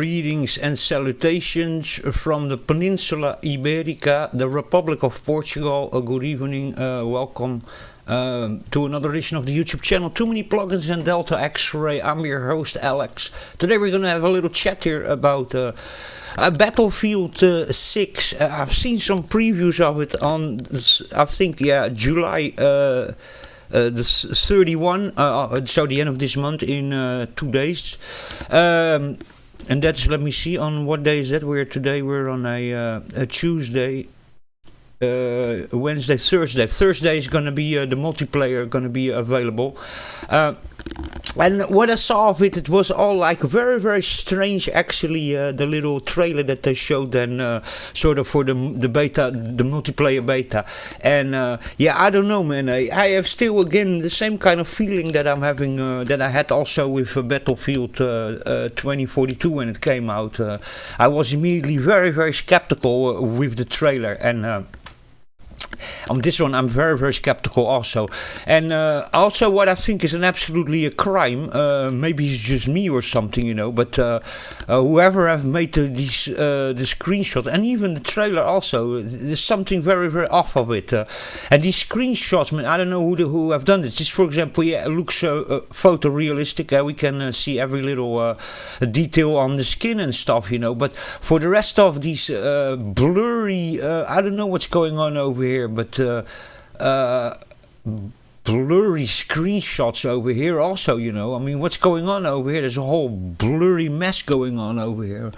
Greetings and salutations from the Peninsula Iberica, the Republic of Portugal. Good evening, welcome to another edition of the YouTube channel Too Many Plugins and Delta X-Ray. I'm your host Alex. Today we're going to have a little chat here about Battlefield 6. I've seen some previews of it on, I think, July the 31, so the end of this month in 2 days. And that's, let me see, on what day is that? We're on a Tuesday, Wednesday, Thursday. Thursday is going to be the multiplayer going to be available. And what I saw of it, it was all like very, very strange actually, the little trailer that they showed then sort of for the beta, the multiplayer beta. And yeah, I don't know, man, I have still again the same kind of feeling that I'm having, that I had also with Battlefield 2042 when it came out. I was immediately very, very skeptical with the trailer, and on this one I'm very, very skeptical also. And also what I think is an absolutely a crime, maybe it's just me or something, you know, but whoever have made the screenshot and even the trailer also, there's something very, very off of it. And these screenshots, man, I don't know who have done this. This, for example, yeah, it looks photorealistic. We can see every little detail on the skin and stuff, you know, but for the rest of these blurry, I don't know what's going on over here, but blurry screenshots over here also, you know. I mean, what's going on over here? There's a whole blurry mess going on over here.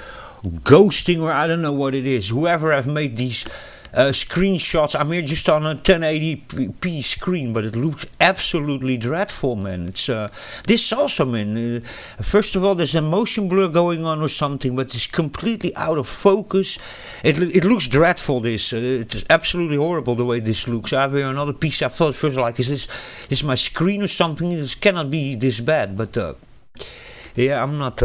Ghosting, or I don't know what it is. Whoever have made these screenshots, I'm here just on a 1080p screen, but it looks absolutely dreadful, man. It's this also, man. First of all, there's a motion blur going on or something, but it's completely out of focus. It looks dreadful. This it's absolutely horrible the way this looks. I have here another piece. I thought first, like, is this my screen or something? This cannot be this bad, but yeah, I'm not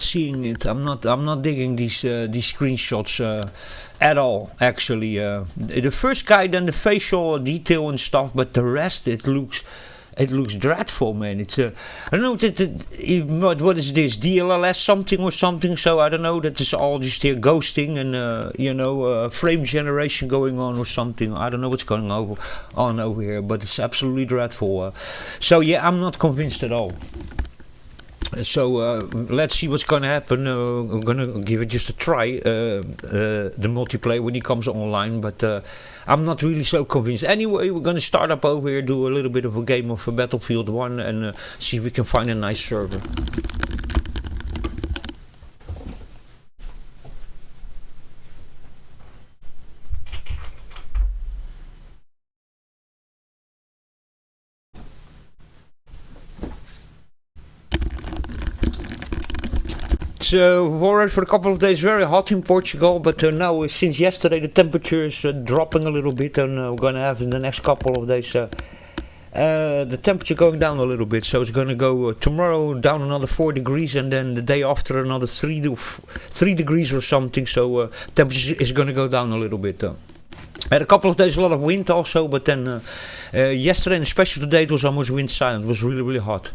seeing it. I'm not digging these screenshots at all. Actually, the first guy, then the facial detail and stuff, but the rest, it looks dreadful, man. It's I don't know what is this, DLLS something or something. So I don't know. That is all just here ghosting and you know, frame generation going on or something. I don't know what's going on over here, but it's absolutely dreadful. So yeah, I'm not convinced at all. So let's see what's going to happen. I'm going to give it just a try, the multiplayer when it comes online, but I'm not really so convinced. Anyway, we're going to start up over here, do a little bit of a game of Battlefield 1 and see if we can find a nice server. For a couple of days very hot in Portugal, but now since yesterday the temperature is dropping a little bit, and we're going to have in the next couple of days the temperature going down a little bit. So it's going to go tomorrow down another 4 degrees, and then the day after another 3 degrees or something. So temperature is going to go down a little bit. Had a couple of days a lot of wind also, but then yesterday and especially today it was almost wind silent. It was really, really hot.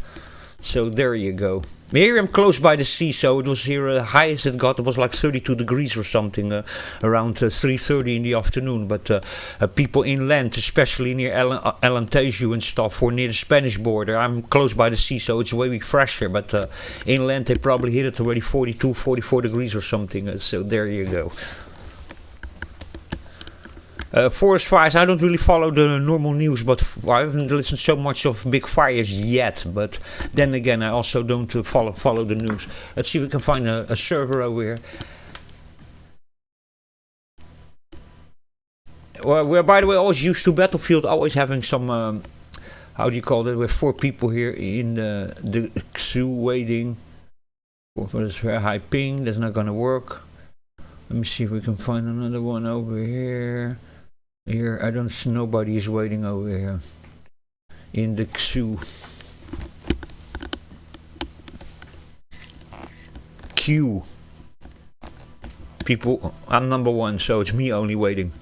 So there you go. Here I'm close by the sea, so it was here highest it got. It was like 32 degrees or something around 3:30 in the afternoon. But people inland, especially near Alentejo and stuff, or near the Spanish border, I'm close by the sea, so it's way fresher. But inland they probably hit it already 42, 44 degrees or something. So there you go. Forest fires, I don't really follow the normal news, but I haven't listened so much of big fires yet. But then again, I also don't follow the news. Let's see if we can find a server over here. Well, we're, by the way, always used to Battlefield, always having some, how do you call it? We have 4 people here in the queue waiting for this very high ping. That's not gonna work. Let me see if we can find another one over here. Here, I don't see, nobody is waiting over here in the queue. People, I'm number 1, so it's me only waiting.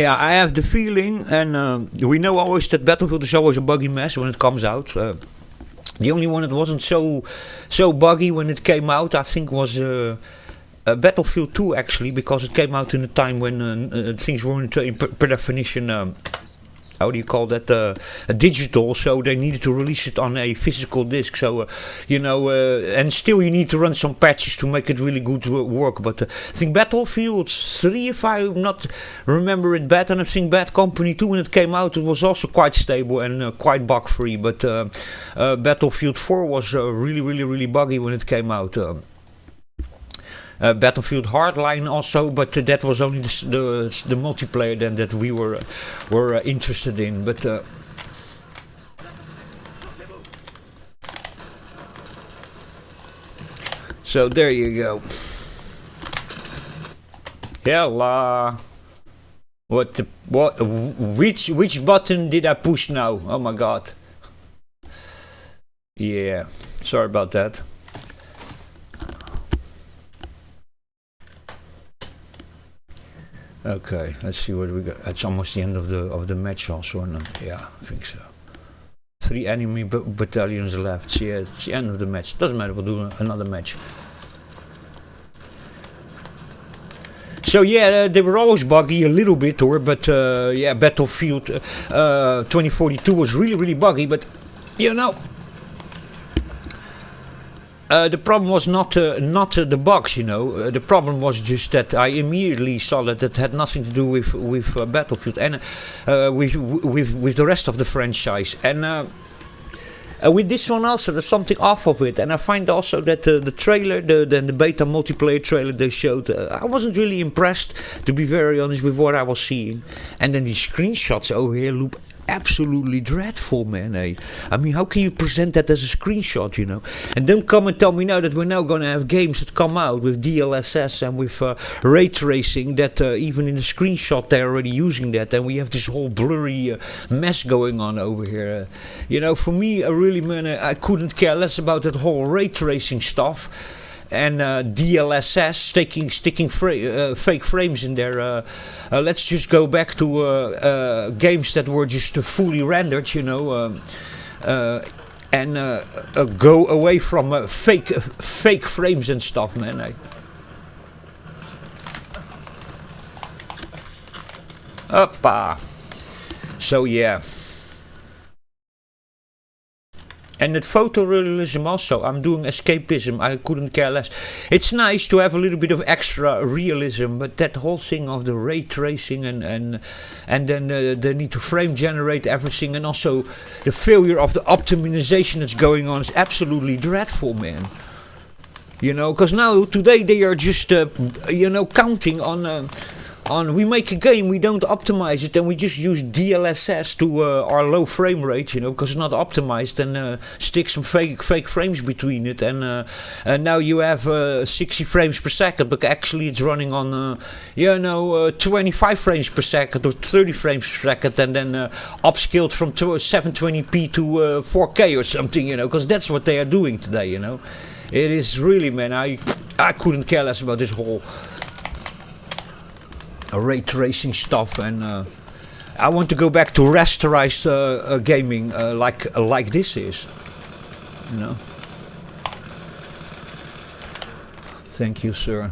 Yeah, I have the feeling, and we know always that Battlefield is always a buggy mess when it comes out. The only one that wasn't so buggy when it came out, I think, was Battlefield 2 actually, because it came out in a time when things weren't per definition. How do you call that? Digital, so they needed to release it on a physical disc. So, and still you need to run some patches to make it really good work. But I think Battlefield 3, if I not remember it bad, and I think Bad Company 2, when it came out, it was also quite stable and quite bug free. But Battlefield 4 was really buggy when it came out. Battlefield Hardline also, but that was only the multiplayer then that we were interested in. But so there you go. Hella. Which button did I push now? Oh my god. Yeah, sorry about that. Okay, let's see what we got. It's almost the end of the match also. No? Yeah, I think so. 3 enemy battalions left. Yeah, it's the end of the match. Doesn't matter, we'll do another match. So yeah, they were always buggy a little bit, but yeah, Battlefield 2042 was really buggy. But you know, the problem was not the bugs, you know. The problem was just that I immediately saw that it had nothing to do with Battlefield and with the rest of the franchise. And with this one also, there's something off of it. And I find also that the trailer, the beta multiplayer trailer they showed, I wasn't really impressed, to be very honest, with what I was seeing. And then these screenshots over here look absolutely dreadful, man. I mean, how can you present that as a screenshot, you know? And don't come and tell me now that we're now going to have games that come out with DLSS and with ray tracing, that even in the screenshot they're already using that, and we have this whole blurry mess going on over here. You know, for me, really, man, I couldn't care less about that whole ray tracing stuff. And DLSS, sticking fake frames in there. Let's just go back to games that were just fully rendered, you know, and go away from fake frames and stuff, man. Hoppa. So yeah. And that photorealism also, I'm doing escapism, I couldn't care less. It's nice to have a little bit of extra realism, but that whole thing of the ray tracing and then the need to frame generate everything, and also the failure of the optimization that's going on is absolutely dreadful, man. You know, because now, today they are just, you know, counting on we make a game, we don't optimize it, and we just use DLSS to our low frame rate, you know, because it's not optimized, and stick some fake frames between it, and now you have 60 frames per second, but actually it's running on, you know, 25 frames per second or 30 frames per second, and then upscaled from 720p to 4K or something, you know, because that's what they are doing today, you know. It is really, man, I couldn't care less about this whole ray tracing stuff, and I want to go back to rasterized gaming like this is, you know. Thank you, sir.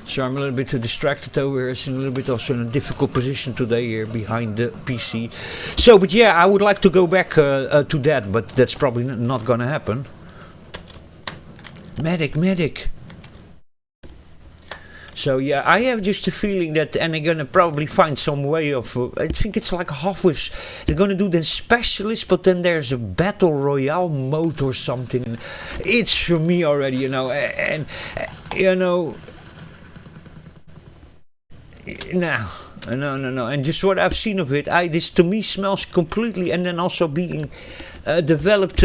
So I'm a little bit distracted over here. It's a little bit also in a difficult position today here behind the PC. So, but yeah, I would like to go back to that, but that's probably not gonna happen. Medic. So yeah, I have just a feeling that, and they're gonna probably find some way of. I think it's like half with. They're gonna do the specialist, but then there's a battle royale mode or something. It's for me already, you know, and you know. No. And just what I've seen of it, this to me smells completely, and then also being developed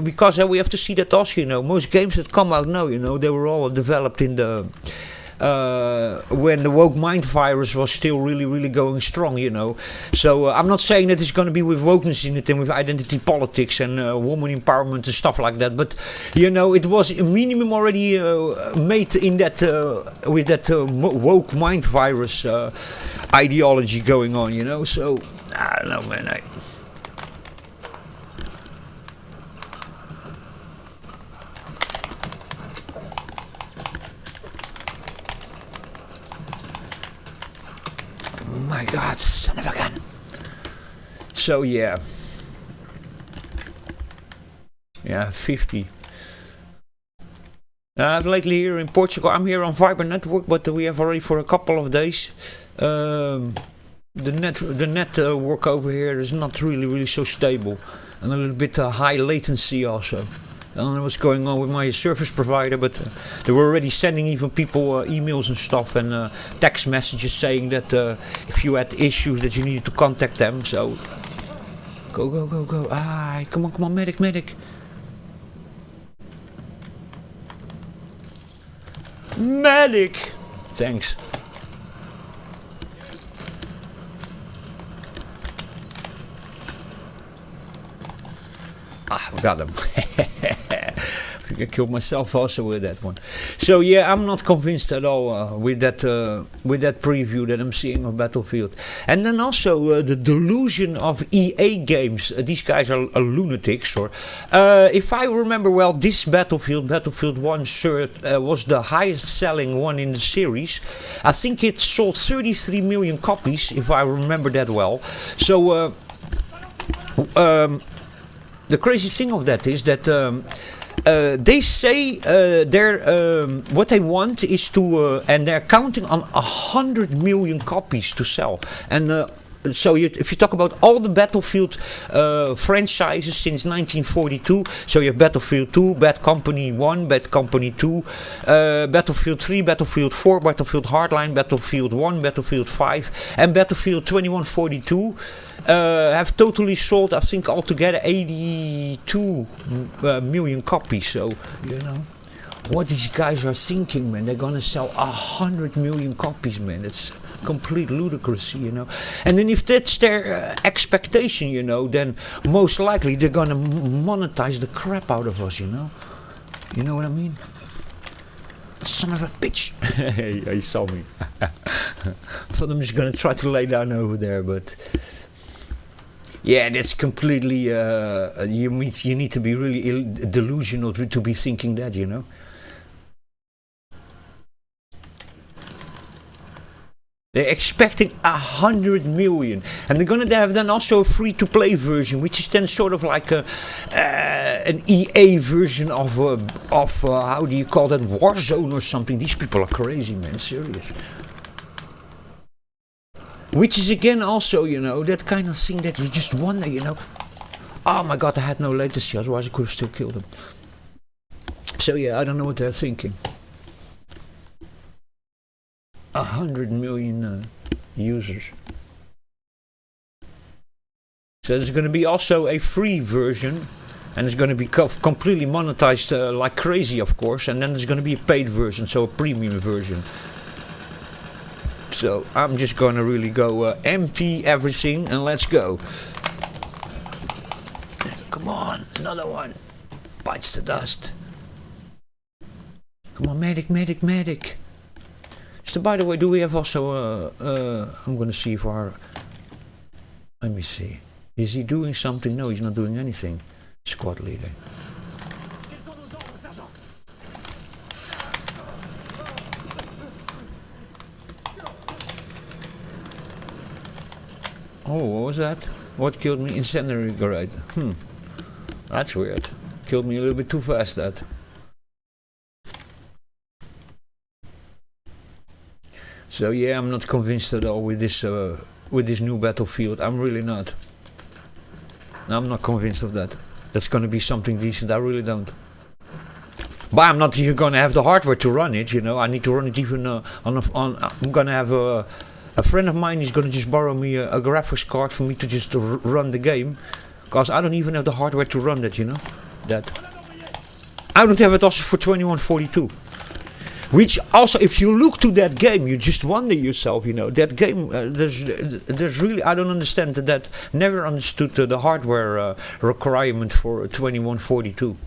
because we have to see that also, you know, most games that come out now, you know, they were all developed in the when the woke mind virus was still really going strong, you know. So I'm not saying that it's going to be with wokeness in it and with identity politics and woman empowerment and stuff like that, but you know, it was a minimum already made in that with that woke mind virus ideology going on, you know. So I don't know, man. My God, son of a gun. So yeah, 50. Lately here in Portugal, I'm here on Viber Network, but we have already for a couple of days. The network over here is not really so stable, and a little bit high latency also. I don't know what's going on with my service provider, but they were already sending even people emails and stuff and text messages saying that if you had issues that you needed to contact them. So go. Ah, come on, medic. Medic! Thanks. Ah, we got him. I think I killed myself also with that one. So yeah, I'm not convinced at all with that preview that I'm seeing of Battlefield. And then also the delusion of EA games. These guys are lunatics. Or if I remember well, this Battlefield 1 was the highest selling one in the series. I think it sold 33 million copies, if I remember that well. So the crazy thing of that is that they say what they want is to, and they're counting on 100 million copies to sell. And so if you talk about all the Battlefield franchises since 1942, so you have Battlefield 2, Bad Company 1, Bad Company 2, Battlefield 3, Battlefield 4, Battlefield Hardline, Battlefield 1, Battlefield 5, and Battlefield 2142. Have totally sold, I think, altogether 82 million copies. So, you know, what these guys are thinking, man. They're gonna sell 100 million copies, man. It's complete ludicrousy, you know. And then if that's their expectation, you know, then most likely they're gonna monetize the crap out of us, you know. You know what I mean? Son of a bitch. He saw me. I thought I'm just gonna try to lay down over there, but... yeah, that's completely, you need to be really delusional to be thinking that, you know. They're expecting 100 million. And they're going to have then also a free-to-play version, which is then sort of like an EA version of how do you call that, Warzone or something. These people are crazy, man, serious. Which is again also, you know, that kind of thing that you just wonder, you know. Oh my God, I had no latency, otherwise I could have still killed them. So yeah, I don't know what they're thinking. 100 million users. So there's going to be also a free version, and it's going to be completely monetized like crazy, of course. And then there's going to be a paid version, so a premium version. So I'm just gonna really go empty everything and let's go. Come on, another one. Bites the dust. Come on, medic. So by the way, do we have also I'm gonna see if our... let me see. Is he doing something? No, he's not doing anything. Squad leader. Oh, what was that? What killed me? Incendiary grenade. That's weird. Killed me a little bit too fast, that. So yeah, I'm not convinced at all with this new Battlefield. I'm really not. I'm not convinced of that. That's gonna be something decent. I really don't. But I'm not even gonna have the hardware to run it. You know, I need to run it even on. I'm gonna have a friend of mine is gonna just borrow me a graphics card for me to just run the game, cause I don't even have the hardware to run that. You know, that. I don't have it also for 2142. Which also, if you look to that game, you just wonder yourself, you know, that game, there's really, I don't understand that, never understood the hardware requirement for 2142.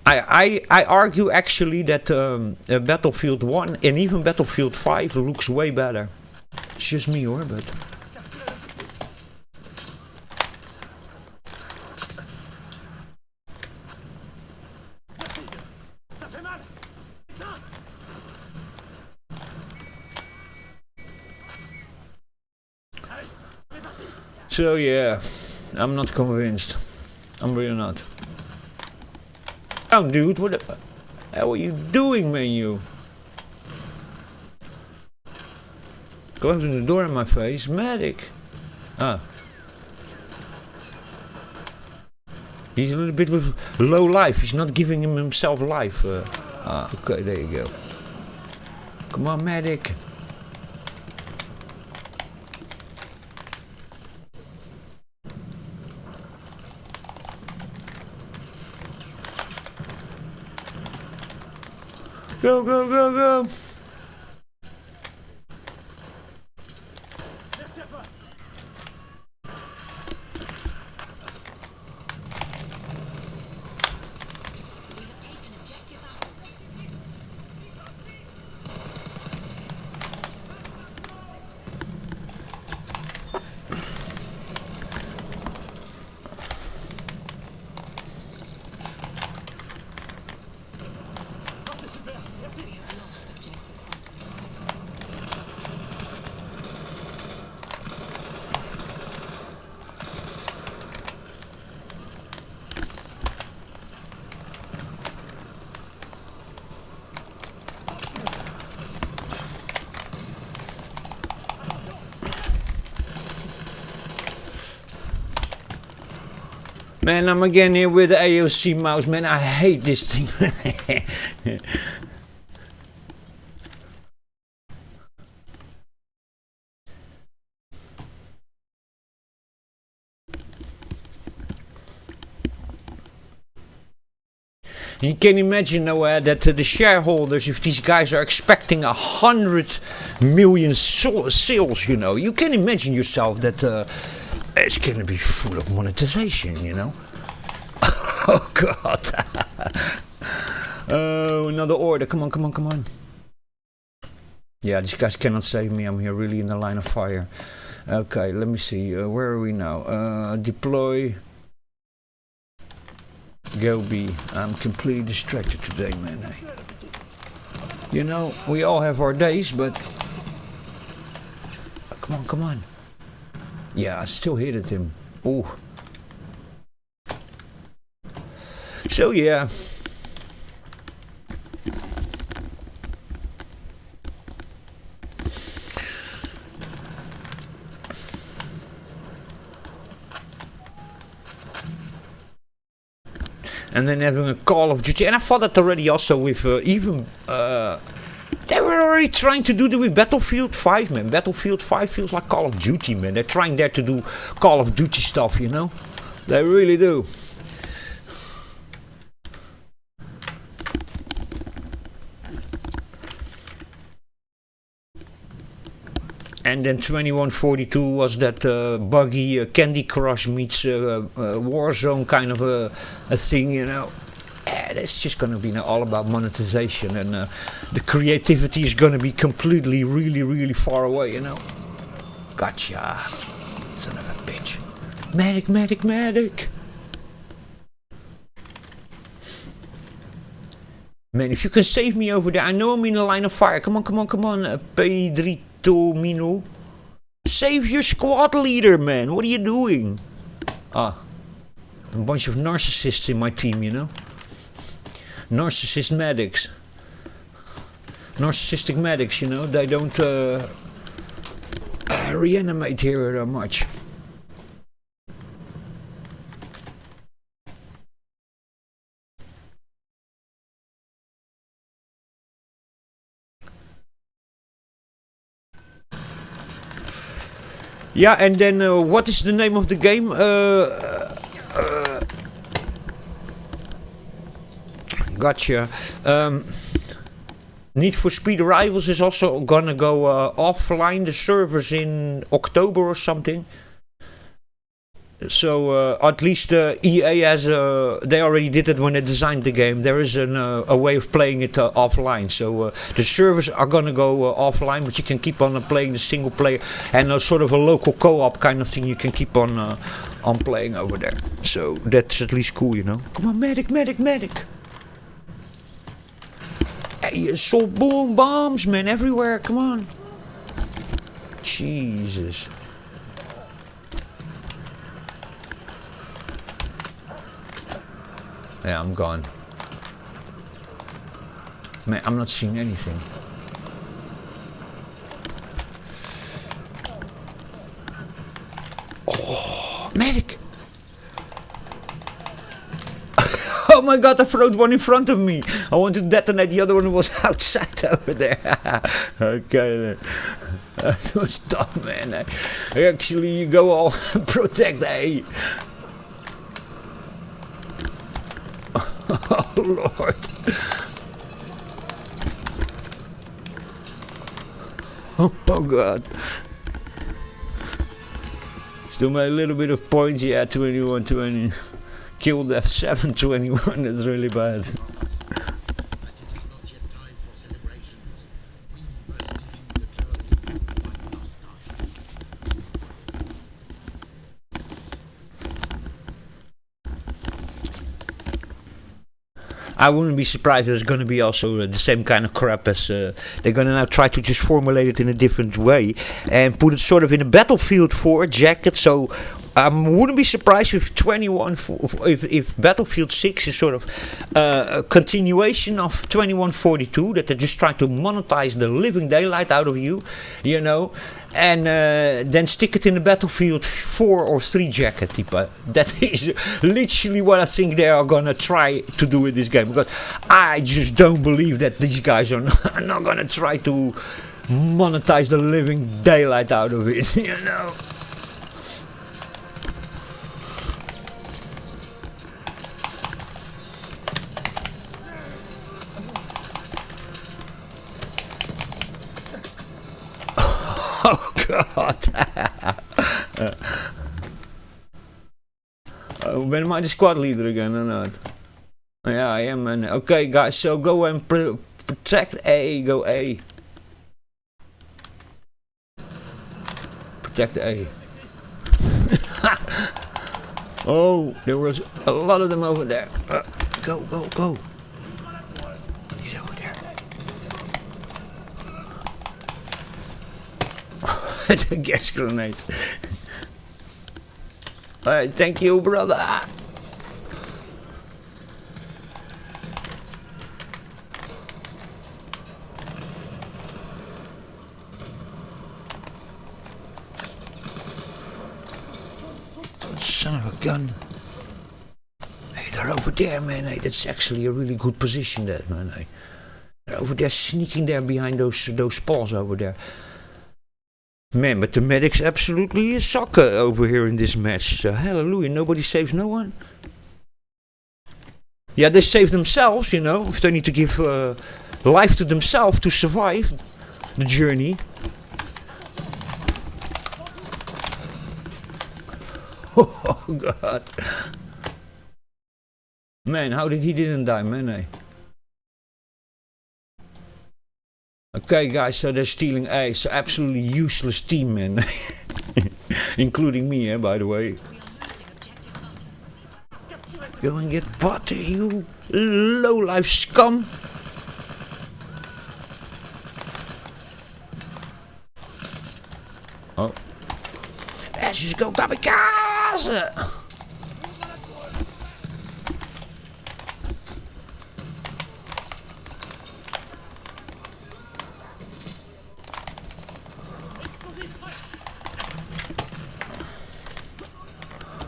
I argue actually that Battlefield 1 and even Battlefield 5 looks way better. It's just me hoor, but... So yeah, I'm not convinced. I'm really not. Oh dude, what the hell are you doing, man, you? Closing the door in my face. Medic! Ah. He's a little bit with low life. He's not giving himself life. Okay, there you go. Come on, medic. Go, go, go, go! Man, I'm again here with the AOC mouse, man. I hate this thing. You can imagine that the shareholders, if these guys are expecting 100 million sales, you know, you can imagine yourself that it's going to be full of monetization, you know. Oh God. Oh, another order. Come on, come on, come on. Yeah, these guys cannot save me. I'm here really in the line of fire. Okay, let me see. Where are we now? Deploy. Go B. I'm completely distracted today, man. You know, we all have our days, but... Come on, come on. Yeah, I still hit at him. Oh. So, yeah. And then having a Call of Duty, and I thought that already also with even they were already trying to do that with Battlefield 5, man. Battlefield 5 feels like Call of Duty, man. They're trying there to do Call of Duty stuff, you know. They really do. And then 2142 was that buggy Candy Crush meets Warzone kind of a thing, you know. It's just going to be all about monetization, and the creativity is going to be completely, really, really far away, you know. Gotcha. Son of a bitch. Medic, medic, medic. Man, if you can save me over there. I know I'm in the line of fire. Come on, come on, come on. Pedrito Mino. Save your squad leader, man. What are you doing? Ah. A bunch of narcissists in my team, you know. Narcissist medics. Narcissistic medics, you know. They don't reanimate here much. Yeah, and then what is the name of the game? Gotcha. Need for Speed Rivals is also gonna go offline, the servers in October or something. So at least EA has they already did it when they designed the game. There is a way of playing it offline. So the servers are gonna go offline, but you can keep on playing the single player and sort of a local co-op kind of thing. You can keep on playing over there. So that's at least cool, you know. Come on, medic, medic, medic! Hey, assault bombs, man, everywhere. Come on. Jesus. Yeah, I'm gone. Man, I'm not seeing anything. Oh, medic! Oh my god, I throwed one in front of me. I wanted to detonate, the other one was outside over there. Okay, that was dumb, man. Actually, you go all protect A. Oh Lord. Oh god. Still made a little bit of points, yeah, 21-20. Killed F7 21, that's really bad. I wouldn't be surprised if there's going to be also the same kind of crap as they're going to now try to just formulate it in a different way and put it sort of in a Battlefield 4 jacket. So I wouldn't be surprised if if Battlefield 6 is sort of a continuation of 2142, that they're just trying to monetize the living daylight out of you, you know, and then stick it in a Battlefield 4 or 3 jacket. That is literally what I think they are gonna try to do with this game, because I just don't believe that these guys are not gonna try to monetize the living daylight out of it, you know. Oh god. Am I the squad leader again or not? Yeah, I am, man. Okay guys, so go and protect A, go A. Protect A. Oh, there was a lot of them over there. Go, go, go. He's over there. It's a gas grenade. Alright, thank you, brother. Son of a gun. Hey, they're over there, man. Hey, that's actually a really good position, that, man. Hey, they're over there, sneaking there behind those paws over there. Man, but the medics absolutely suck over here in this match. So hallelujah, nobody saves no one. Yeah, they save themselves, you know, if they need to give life to themselves to survive the journey. Oh god. Man, how did he didn't die, man? Eh? Okay guys, so they're stealing A, so absolutely useless team, man. Including me, by the way. Go and get butter, you low-life scum. Oh. Let's just go kamikaze!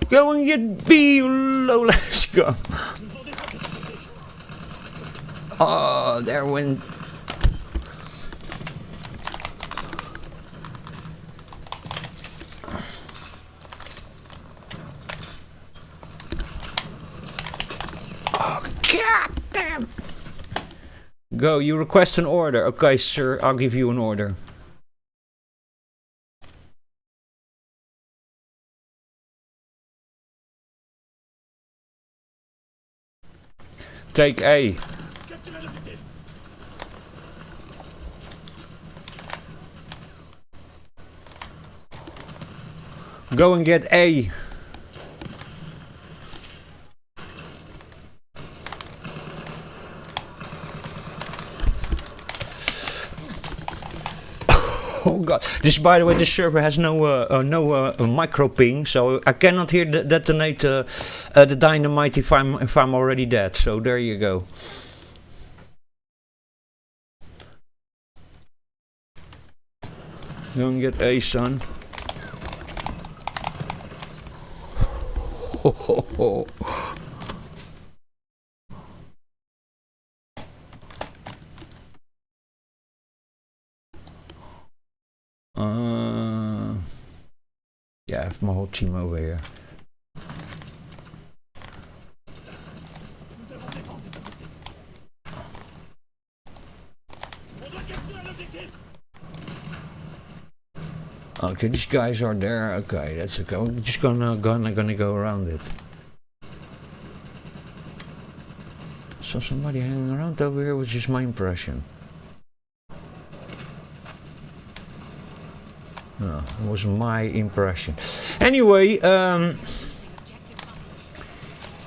Go and get B, you low-life scum. Oh, there went. Oh, god damn. Go, you request an order. Okay, sir, I'll give you an order. Take A. Go and get A. Oh god! This, by the way, this server has no micro ping, so I cannot hear detonate the dynamite if I'm already dead. So there you go. Go and get A, son. Ho ho ho. Yeah, I have my whole team over here. Okay, these guys are there. Okay, that's okay. We're just gonna go around it. So somebody hanging around over here was just my impression. No, it was my impression. Anyway,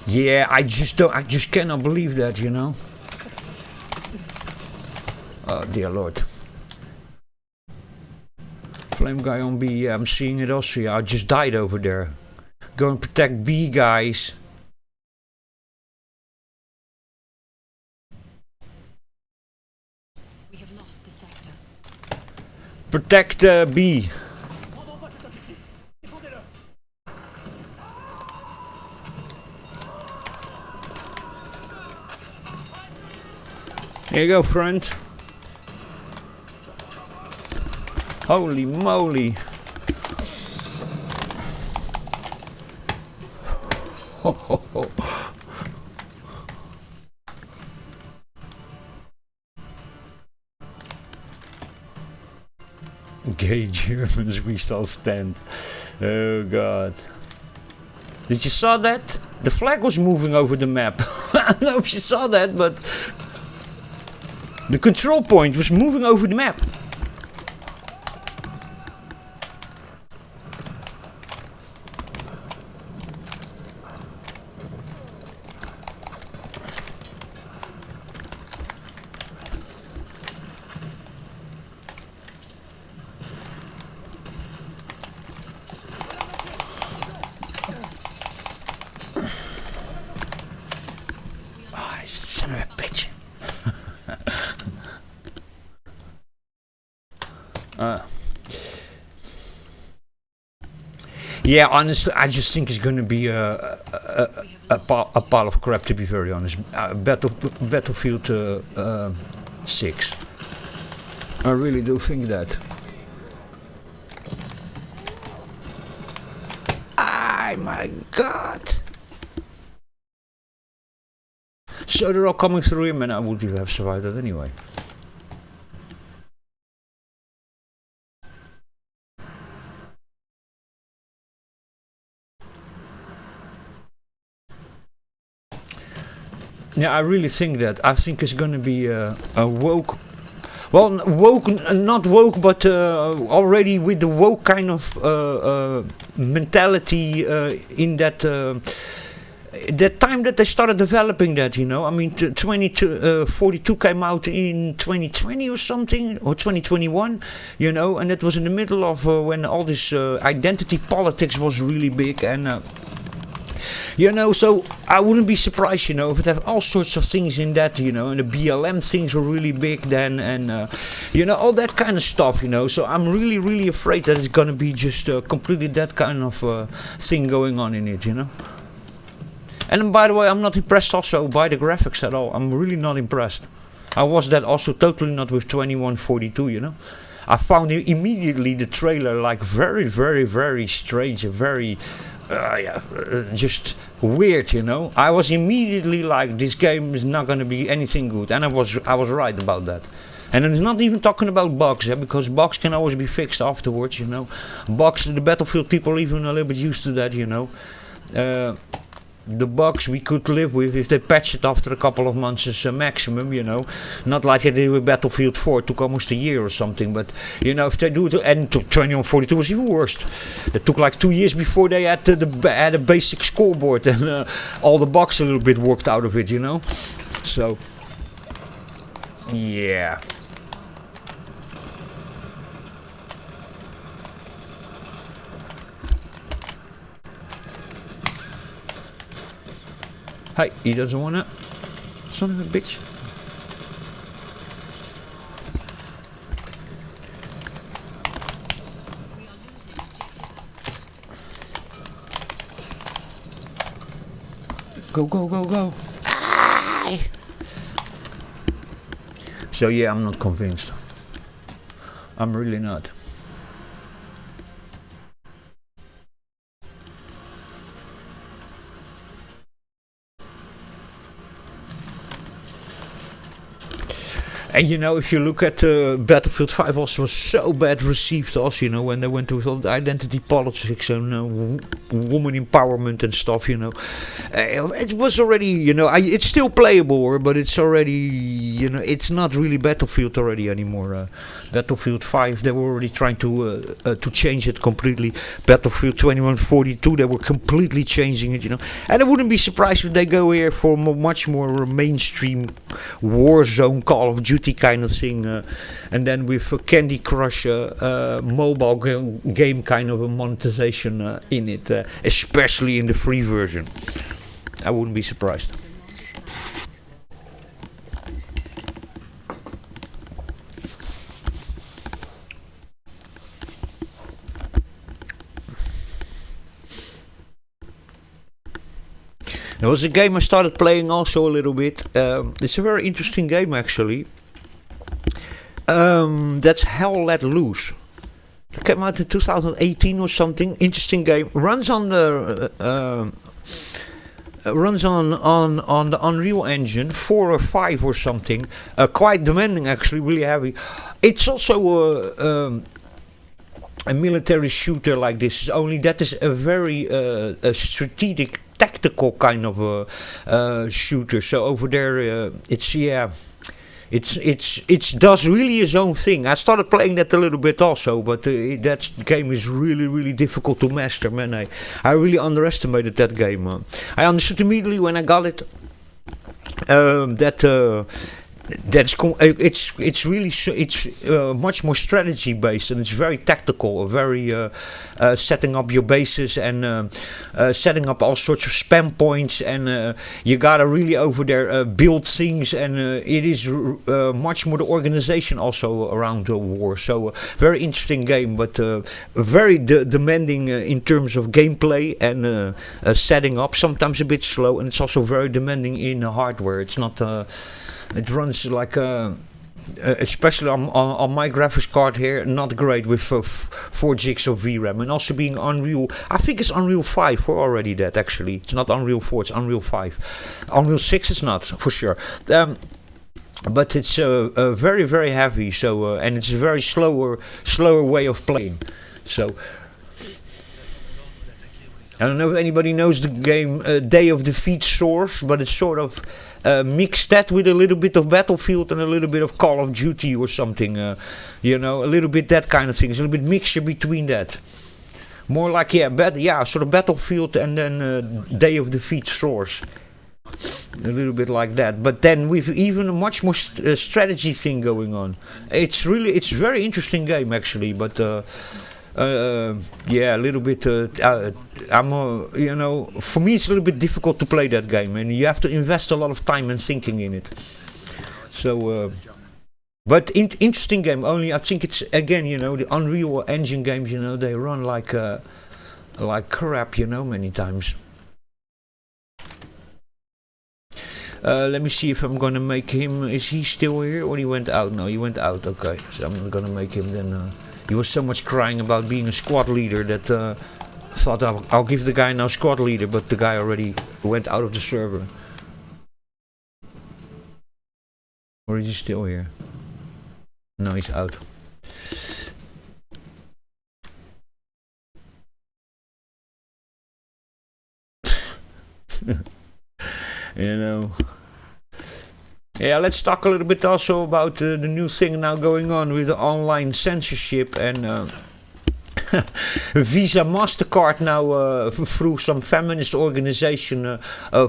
yeah, I just cannot believe that, you know. Oh dear Lord. Flame guy on B, yeah, I'm seeing it also. Yeah, I just died over there. Go and protect B, guys. We have lost the sector. Protect B. Here you go, friend. Holy moly. Ho, ho, ho. Gay Germans, we still stand. Oh god. Did you saw that? The flag was moving over the map. I don't know if you saw that, but the control point was moving over the map. Son of a bitch. Yeah, honestly, I just think it's going to be a pile of crap, to be very honest. Battlefield 6. I really do think that. Oh my god. So they're all coming through him, and I would have survived that anyway. Yeah, I really think that. I think it's gonna be a woke. Well, woke, not woke, but already with the woke kind of mentality in that. That time that they started developing that, you know, I mean, 42 came out in 2020 or something, or 2021, you know, and it was in the middle of when all this identity politics was really big, and you know, so I wouldn't be surprised, you know, if it had all sorts of things in that, you know, and the BLM things were really big then, and you know, all that kind of stuff, you know. So I'm really, really afraid that it's gonna be just completely that kind of thing going on in it, you know. And by the way, I'm not impressed also by the graphics at all. I'm really not impressed. I was that also totally not with 2142, you know. I found immediately the trailer like very, very, very strange and very yeah, just weird, you know. I was immediately like, this game is not going to be anything good, and I was right about that. And I'm not even talking about bugs, because bugs can always be fixed afterwards, you know. Bugs, the Battlefield people are even a little bit used to that, you know. The bugs we could live with if they patch it after a couple of months is a maximum, you know. Not like they did with Battlefield 4, it took almost a year or something. But, you know, if they do it, and 2142 was even worse. It took like 2 years before they had, had a basic scoreboard and all the bugs a little bit worked out of it, you know. So, yeah. Hey, he doesn't wanna. Son of a bitch. Go, go, go, go. Aye. So yeah, I'm not convinced. I'm really not. And you know, if you look at Battlefield 5, also was so bad received also, you know, when they went to all the identity politics and woman empowerment and stuff, you know. It was already, you know, it's still playable, but it's already, you know, it's not really Battlefield already anymore. Battlefield 5, they were already trying to change it completely. Battlefield 2142, they were completely changing it, you know. And I wouldn't be surprised if they go here for much more mainstream Warzone, Call of Duty kind of thing, and then with a Candy Crush mobile game kind of a monetization in it, especially in the free version. I wouldn't be surprised. There was a game I started playing also a little bit. It's a very interesting game actually. That's Hell Let Loose. It came out in 2018 or something. Interesting game. Runs on the the Unreal Engine 4 or 5 or something. Quite demanding actually, really heavy. It's also a military shooter like this. Only that is a very strategic, tactical kind of shooter. So over there, it's yeah. It does really his own thing. I started playing that a little bit also, but that game is really difficult to master, man. I really underestimated that game. I understood immediately when I got it that it's really much more strategy based, and it's very tactical, very setting up your bases and setting up all sorts of spam points, and you gotta really over there build things, and it is much more the organization also around the war. So very interesting game, but very demanding in terms of gameplay and setting up. Sometimes a bit slow, and it's also very demanding in hardware. It's not. It runs like, especially on my graphics card here, not great with 4 gigs of VRAM. And also being Unreal, I think it's Unreal 5 for already that actually. It's not Unreal 4, it's Unreal 5. Unreal 6 is not, for sure. But it's very heavy, so and it's a very slower way of playing. So I don't know if anybody knows the game Day of Defeat Source, but it's sort of mixed that with a little bit of Battlefield and a little bit of Call of Duty or something. You know, a little bit that kind of thing. It's a little bit mixture between that. More like, sort of Battlefield and then Day of Defeat Source. A little bit like that. But then with even a much more strategy thing going on. It's a very interesting game actually, but... yeah, a little bit. You know, for me it's a little bit difficult to play that game, and you have to invest a lot of time and thinking in it. So, but interesting game. Only I think it's again, you know, the Unreal Engine games. You know, they run like crap. You know, many times. Let me see if I'm gonna make him. Is he still here or he went out? No, he went out. Okay, so I'm gonna make him then. He was so much crying about being a squad leader that thought I'll give the guy now squad leader, but the guy already went out of the server. Or is he still here? No, he's out. You know. Yeah, let's talk a little bit also about the new thing now going on with the online censorship and Visa MasterCard now through some feminist organization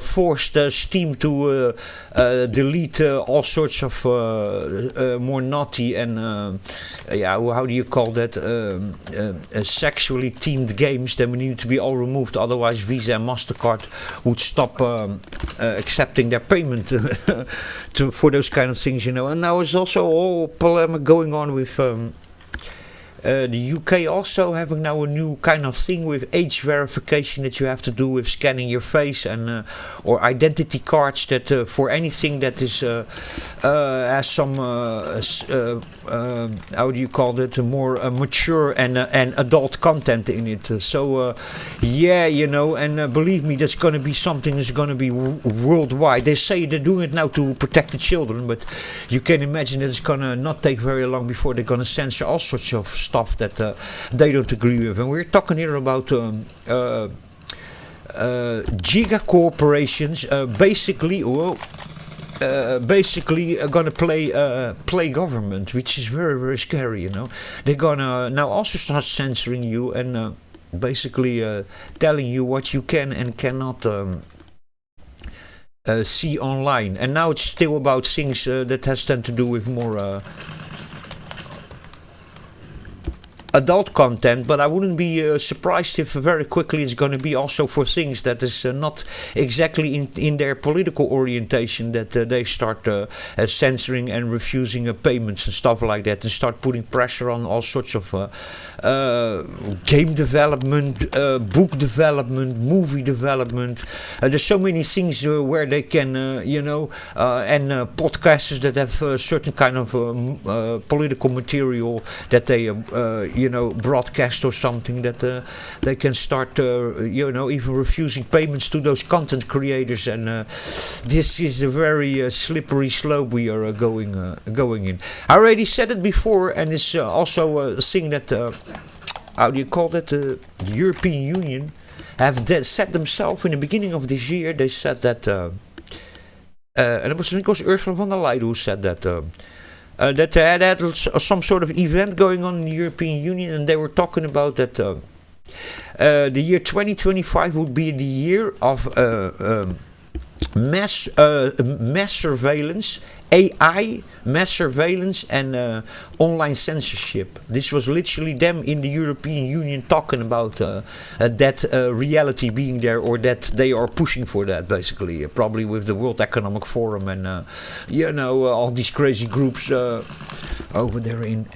forced Steam to delete all sorts of more naughty and yeah, how do you call that, sexually themed games that need to be all removed, otherwise Visa and MasterCard would stop accepting their payment for those kind of things, you know. And now there's also a whole polemic going on with the UK also having now a new kind of thing with age verification that you have to do with scanning your face and or identity cards that for anything that is has some how do you call it, more mature and adult content in it. So yeah, you know, and believe me, that's going to be something that's going to be worldwide. They say they're doing it now to protect the children, but you can imagine that it's going to not take very long before they're going to censor all sorts of stuff that they don't agree with. And we're talking here about giga corporations basically gonna play government, which is very, very scary, you know. They're gonna now also start censoring you and basically telling you what you can and cannot see online. And now it's still about things that has to do with more adult content, but I wouldn't be surprised if very quickly it's going to be also for things that is not exactly in their political orientation, that they start censoring and refusing payments and stuff like that, and start putting pressure on all sorts of game development, book development, movie development. There's so many things where they can, you know, and podcasters that have certain kind of political material that they you know, broadcast or something, that they can start you know, even refusing payments to those content creators. And this is a very slippery slope we are going in. I already said it before, and it's also a thing that how do you call it, the European Union have said themselves in the beginning of this year. They said that and I think it was Ursula von der Leyen who said that that they had some sort of event going on in the European Union, and they were talking about that the year 2025 would be the year of mass surveillance, AI, mass surveillance, and online censorship. This was literally them in the European Union talking about that reality being there, or that they are pushing for that, basically, probably with the World Economic Forum and you know, all these crazy groups over there in,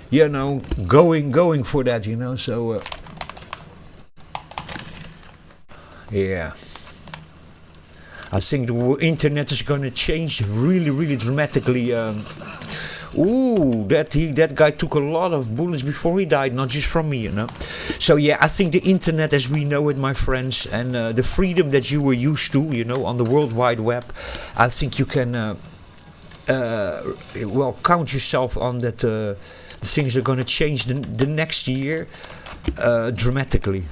you know, going for that, you know. So yeah, I think the internet is going to change really, really dramatically. Ooh, that guy took a lot of bullets before he died, not just from me, you know. So yeah, I think the internet as we know it, my friends, and the freedom that you were used to, you know, on the World Wide Web, I think you can well, count yourself on that. The things are going to change the next year dramatically,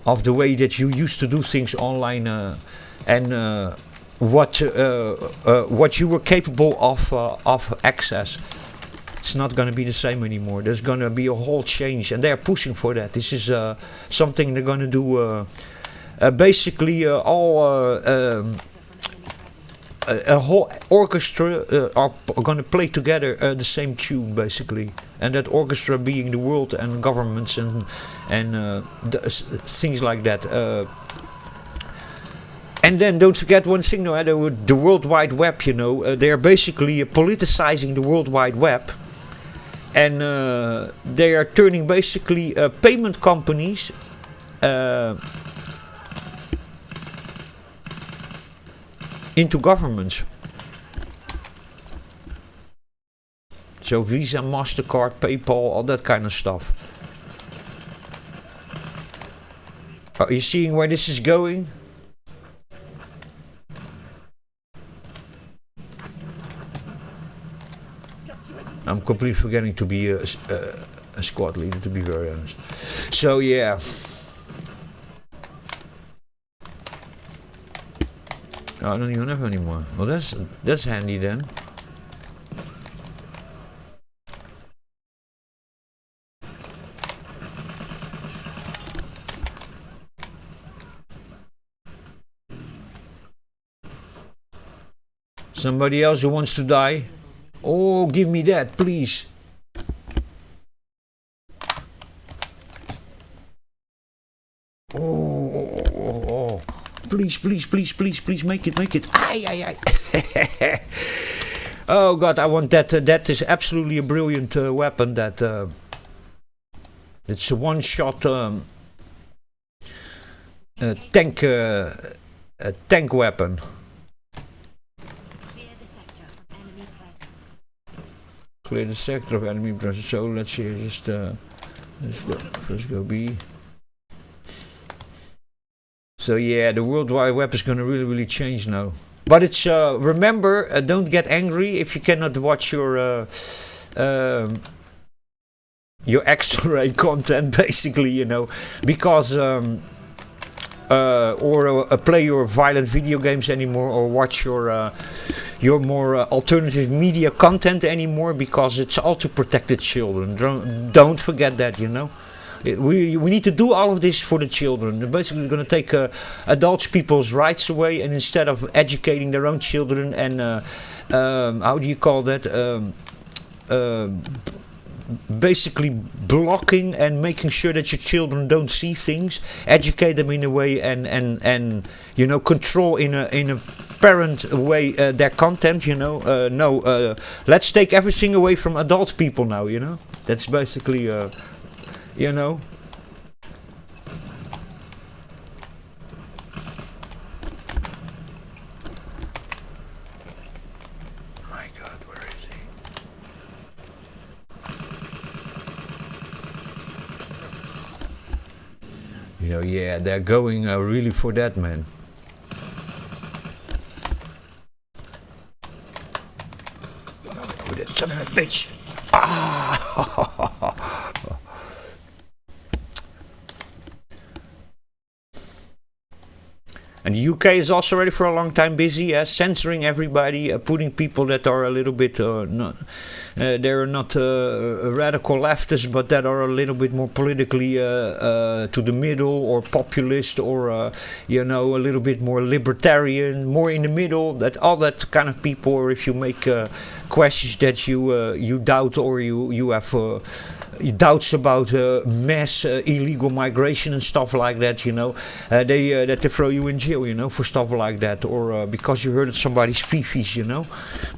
of the way that you used to do things online. And what you were capable of access, it's not going to be the same anymore. There's going to be a whole change, and they're pushing for that. This is something they're going to do. Basically, all a whole orchestra are going to play together the same tune, basically, and that orchestra being the world and governments and things like that. And then don't forget one thing, no, the World Wide Web, you know, they're basically politicizing the World Wide Web, and they are turning basically payment companies into governments. So Visa, MasterCard, PayPal, all that kind of stuff. Are you seeing where this is going? I'm completely forgetting to be a squad leader, to be very honest. So yeah. Oh, I don't even have any more. Well, that's handy then. Somebody else who wants to die? Oh, give me that, please. Oh. Please, make it. Ay. Oh God, I want that. That is absolutely a brilliant weapon. That it's a one-shot tank weapon. Clear the sector of enemy presence. So let's see. Just let's go B. So yeah, the World Wide Web is going to really change now. But it's remember, don't get angry if you cannot watch your X-ray content, basically, you know, because or play your violent video games anymore, or watch your more alternative media content anymore, because it's all to protect the children. Don't forget that, you know. We need to do all of this for the children. They're basically going to take adults people's rights away, and instead of educating their own children and how do you call that, basically blocking and making sure that your children don't see things, educate them in a way, and you know, control in a parent way their content, you know. No, let's take everything away from adult people now, you know. That's basically you know. My God, where is he? You know, yeah, they're going really for that, man. Oh, that son of a bitch! Ah! And the UK is also already for a long time busy, censoring everybody, putting people that are a little bit they're not radical leftists, but that are a little bit more politically to the middle, or populist, or you know, a little bit more libertarian, more in the middle. That all that kind of people, or if you make questions that you doubt, or you have doubts about mass illegal migration and stuff like that, you know, they throw you in jail, you know, for stuff like that, or because you heard somebody's fifis, you know,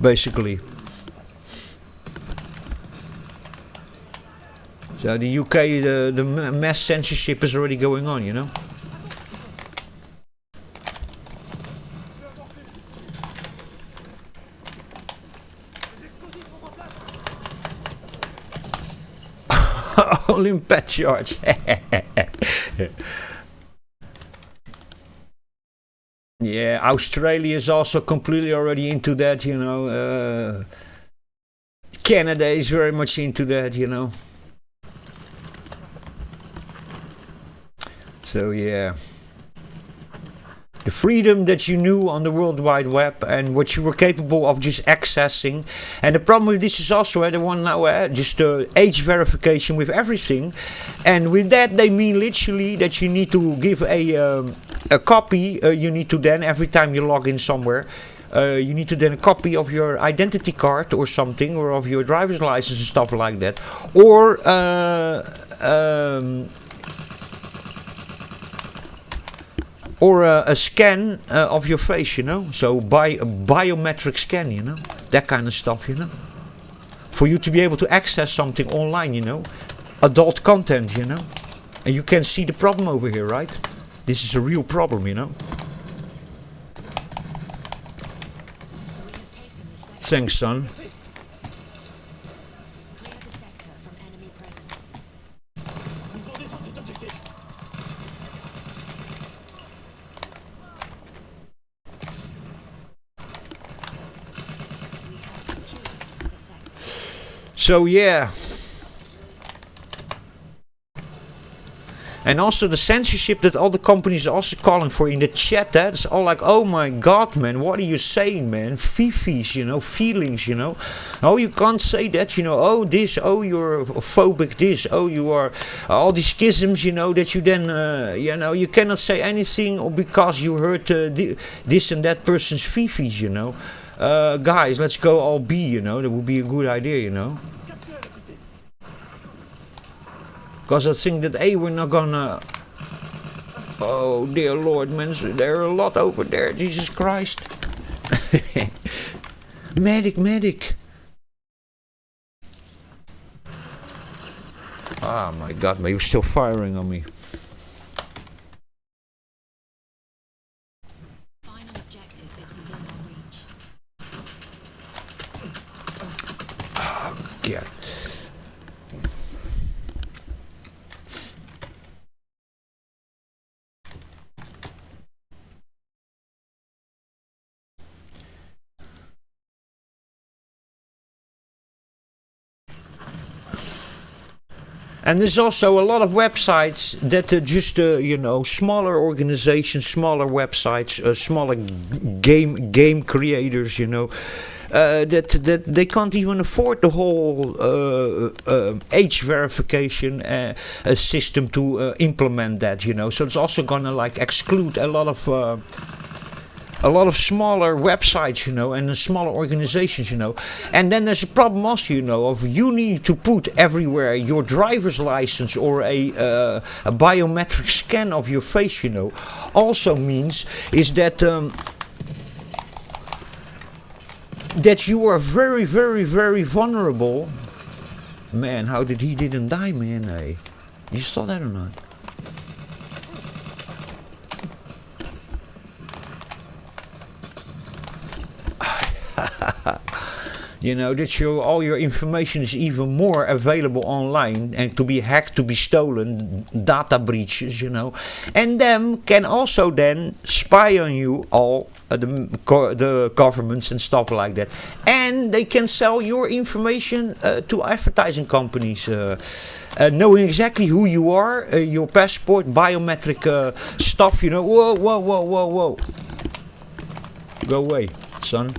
basically. So the UK, the mass censorship is already going on, you know. All in pet charge. Yeah, Australia is also completely already into that, you know. Canada is very much into that, you know. So yeah, the freedom that you knew on the World Wide Web and what you were capable of just accessing. And the problem with this is also the one now, just age verification with everything. And with that they mean literally that you need to give a copy. You need to then, every time you log in somewhere, you need to then a copy of your identity card or something, or of your driver's license and stuff like that, or a scan of your face, you know, so by a biometric scan, you know, that kind of stuff, you know, for you to be able to access something online, you know, adult content, you know. And you can see the problem over here, right? This is a real problem, you know. Thanks, son. So yeah. And also the censorship that all the companies are also calling for in the chat, that's all like, oh my god, man, what are you saying, man? Fifis, you know, feelings, you know. Oh, you can't say that, you know. Oh, this, oh, you're phobic, this, oh, you are, all these schisms, you know, that you then, you know, you cannot say anything because you heard this and that person's fifis, you know. Guys, let's go all B, you know, that would be a good idea, you know. Because I think that we're not gonna. Oh dear Lord, man, there are a lot over there. Jesus Christ. Medic, medic. Oh my God, man, you're still firing on me. Final objective is within our reach. Oh God. And there's also a lot of websites that are just, you know, smaller organizations, smaller websites, smaller game creators, you know, that they can't even afford the whole age verification system to implement that, you know. So it's also gonna like exclude a lot of smaller websites, you know, and smaller organizations, you know. And then there's a problem also, you know, of you need to put everywhere your driver's license or a biometric scan of your face, you know. Also means is that that you are very, very, very vulnerable. Man, how did he didn't die, man? Hey, you saw that or not? You know, that all your information is even more available online and to be hacked, to be stolen, data breaches, you know. And them can also then spy on you, all the governments and stuff like that. And they can sell your information to advertising companies. Knowing exactly who you are, your passport, biometric stuff, you know. Whoa, whoa, whoa, whoa, whoa. Go away, son.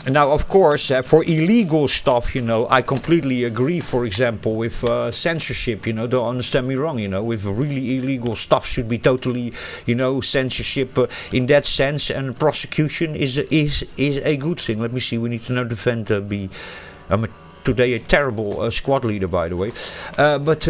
Now, of course, for illegal stuff, you know, I completely agree, for example, with censorship, you know, don't understand me wrong, you know, with really illegal stuff should be totally, you know, censorship in that sense, and prosecution is a good thing. Let me see, we need to now defend B. I'm today a terrible squad leader, by the way, but,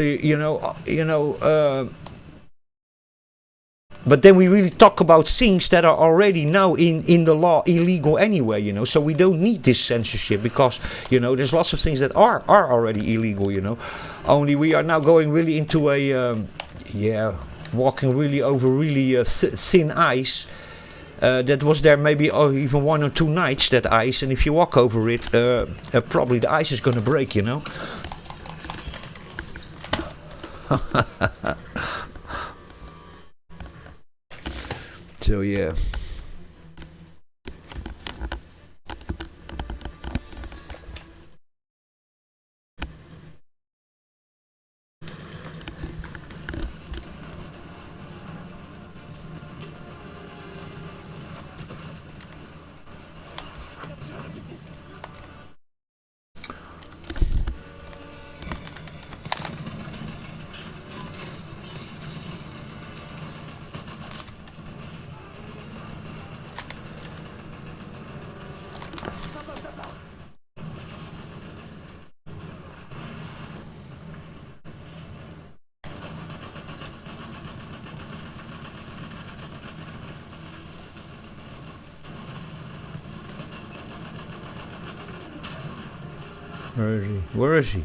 but then we really talk about things that are already now in the law illegal anyway, you know. So we don't need this censorship because, you know, there's lots of things that are already illegal, you know. Only we are now going really into a, walking really over really thin ice. That was there maybe even 1 or 2 nights, that ice. And if you walk over it, probably the ice is going to break, you know. So yeah. Where is he? Where is he?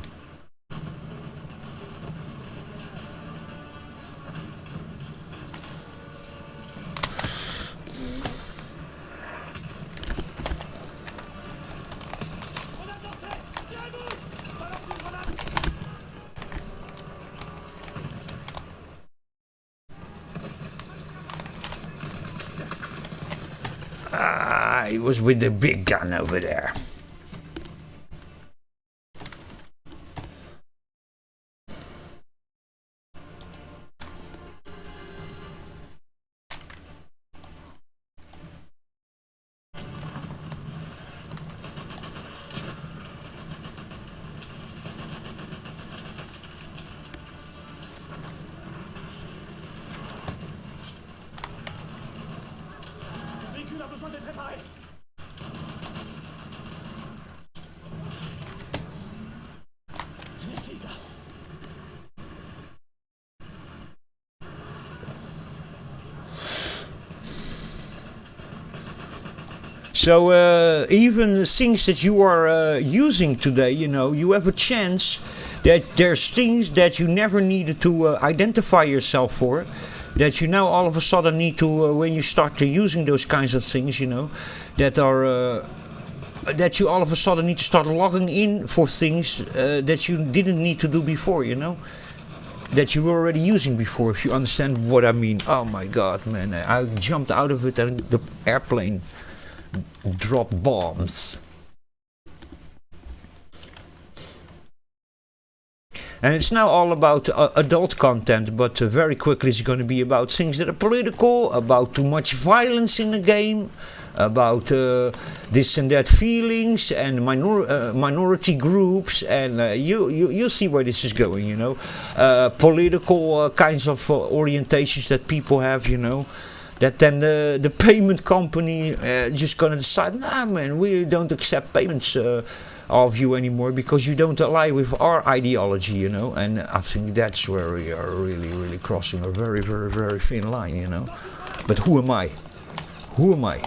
he was with the big gun over there. So even things that you are using today, you have a chance that there's things that you never needed to identify yourself for, that you now all of a sudden need to, when you start to using those kinds of things, that are that you all of a sudden need to start logging in for things that you didn't need to do before, that you were already using before, if you understand what I mean. Oh my God, man, I jumped out of it and the airplane dropped bombs. And it's now all about adult content, but very quickly it's going to be about things that are political, about too much violence in the game, about this and that feelings and minority groups, and you'll see where this is going, political kinds of orientations that people have, that then the payment company just gonna decide, nah man, we don't accept payments of you anymore because you don't ally with our ideology, and I think that's where we are really, really crossing a very, very, very thin line, But who am I? Who am I?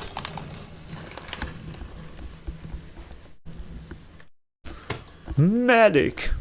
Medic.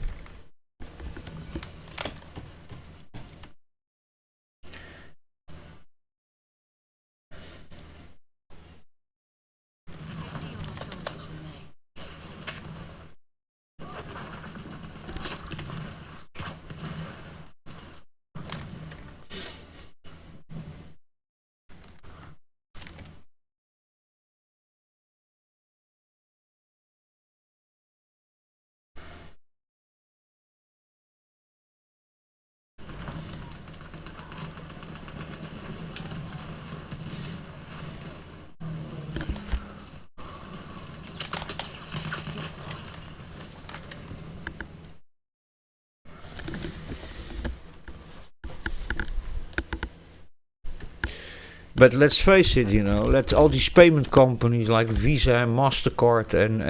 But let's face it, let all these payment companies like Visa and MasterCard and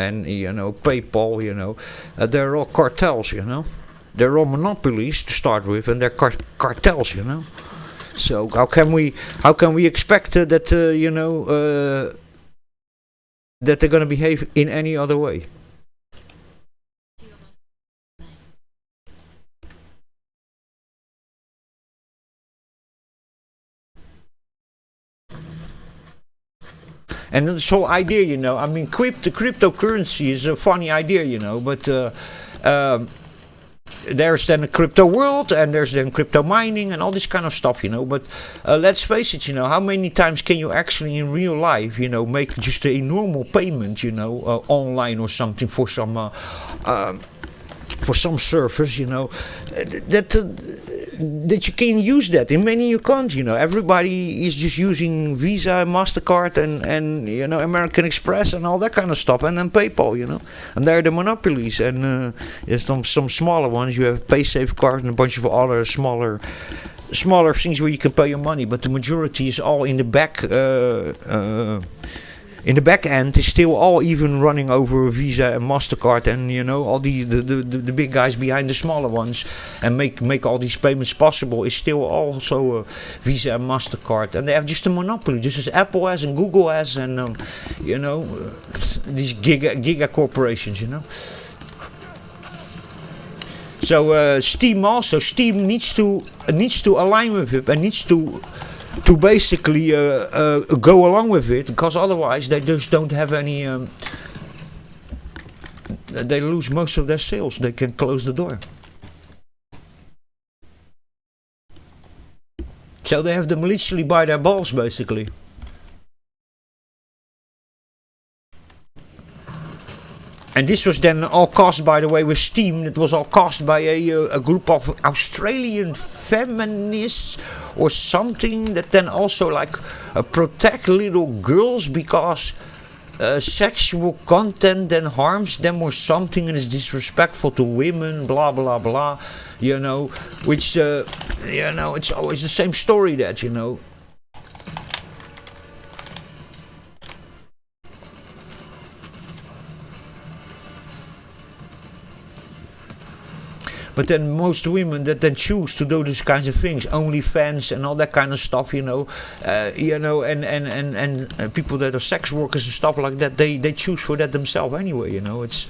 PayPal, they're all cartels, They're all monopolies to start with, and they're cartels, So how can we expect that that they're going to behave in any other way? And this whole idea, I mean, cryptocurrency is a funny idea, but there's then a crypto world, and there's then crypto mining and all this kind of stuff, But let's face it, how many times can you actually in real life, make just a normal payment, online or something for some service, that you can use that. In many you can't, Everybody is just using Visa, MasterCard, and American Express and all that kind of stuff, and then PayPal, And they're the monopolies. And there's some smaller ones. You have PaySafeCard and a bunch of other smaller things where you can pay your money. But the majority is all in the back. In the back end is still all even running over Visa and MasterCard, and all the big guys behind the smaller ones, and make all these payments possible is still also Visa and MasterCard, and they have just a monopoly, just as Apple has and Google has, and these giga corporations, So Steam needs to align with it, and needs to basically go along with it, because otherwise they just don't have any. They lose most of their sales. They can close the door. So they have them literally by their balls, basically. And this was then all caused, by the way, with Steam. It was all caused by a group of Australian feminists or something that then also like protect little girls because sexual content then harms them or something and is disrespectful to women, blah blah blah, you know, which you know, it's always the same story that, you know. But then most women that then choose to do these kinds of things, OnlyFans and all that kind of stuff, you know, and people that are sex workers and stuff like that, they choose for that themselves anyway, you know. It's,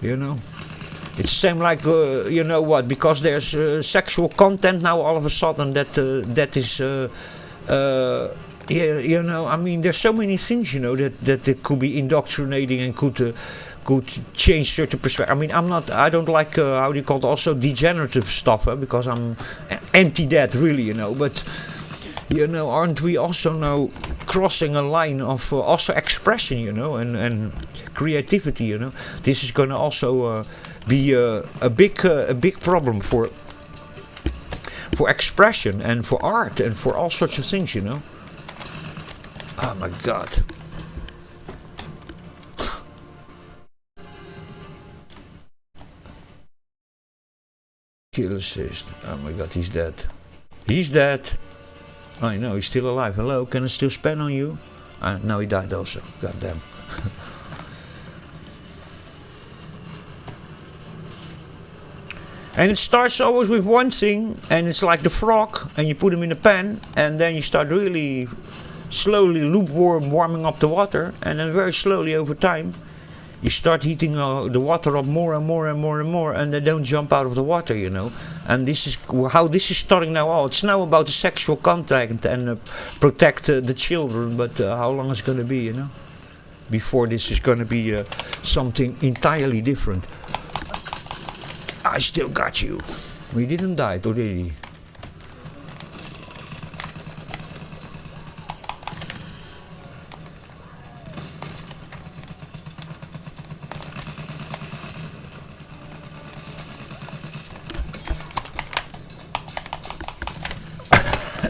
you know, it's the same like, you know what, because there's sexual content now all of a sudden that is, yeah, you know, I mean, there's so many things, you know, that could be indoctrinating and could change certain perspective. I mean, I don't like, how do you call it, also degenerative stuff, because I'm anti that, really, you know. But, you know, aren't we also now crossing a line of also expression, you know, and creativity, you know? This is going to also be a big problem for expression and for art and for all sorts of things, you know. Oh my God. Kill assist. Oh my God, he's dead. He's dead. I know, he's still alive. Hello, can I still spam on you? No, he died also. God damn. And it starts always with one thing, and it's like the frog, and you put him in a pan, and then you start really slowly warming up the water, and then very slowly over time you start heating the water up more and more and more and more, and they don't jump out of the water, you know. And this is how this is starting now. Oh, it's now about the sexual contact and protect the children, but how long is it going to be, you know, before this is going to be something entirely different. I still got you. We didn't die, or did he?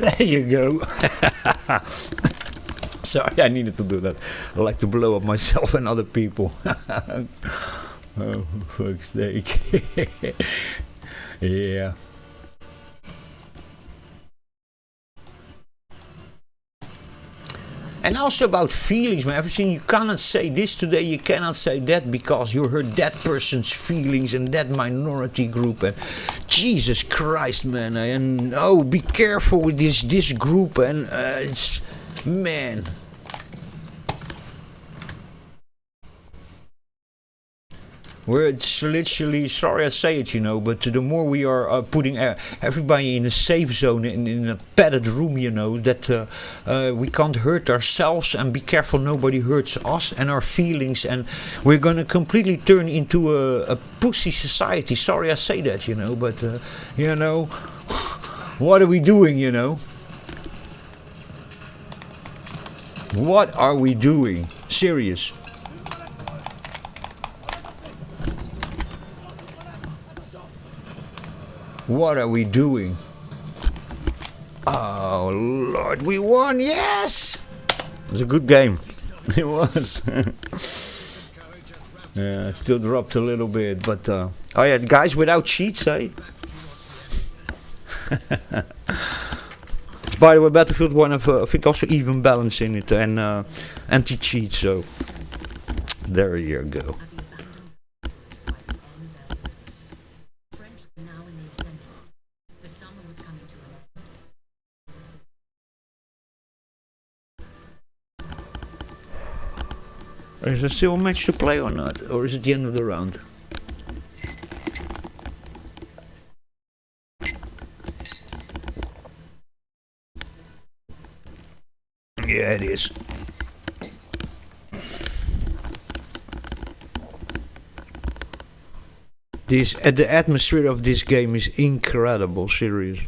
There you go. Sorry, I needed to do that. I like to blow up myself and other people. Oh, for fuck's sake. Yeah. And also about feelings, man. Everything, you cannot say this today, you cannot say that because you hurt that person's feelings and that minority group. And Jesus Christ, man. And oh, be careful with this group. And it's, man. Where it's literally, sorry I say it, you know, but the more we are putting everybody in a safe zone, in a padded room, you know, that we can't hurt ourselves, and be careful nobody hurts us and our feelings, and we're going to completely turn into a pussy society. Sorry I say that, you know, but, you know, what are we doing, you know? What are we doing? Serious. What are we doing? Oh Lord, we won! Yes! It was a good game. It was. Yeah, still dropped a little bit, but oh yeah, guys without cheats, eh? By the way, Battlefield 1 have I think also even balance in it and anti-cheat, so there you go. Is there still a match to play or not? Or is it the end of the round? Yeah, it is. The atmosphere of this game is incredible, serious.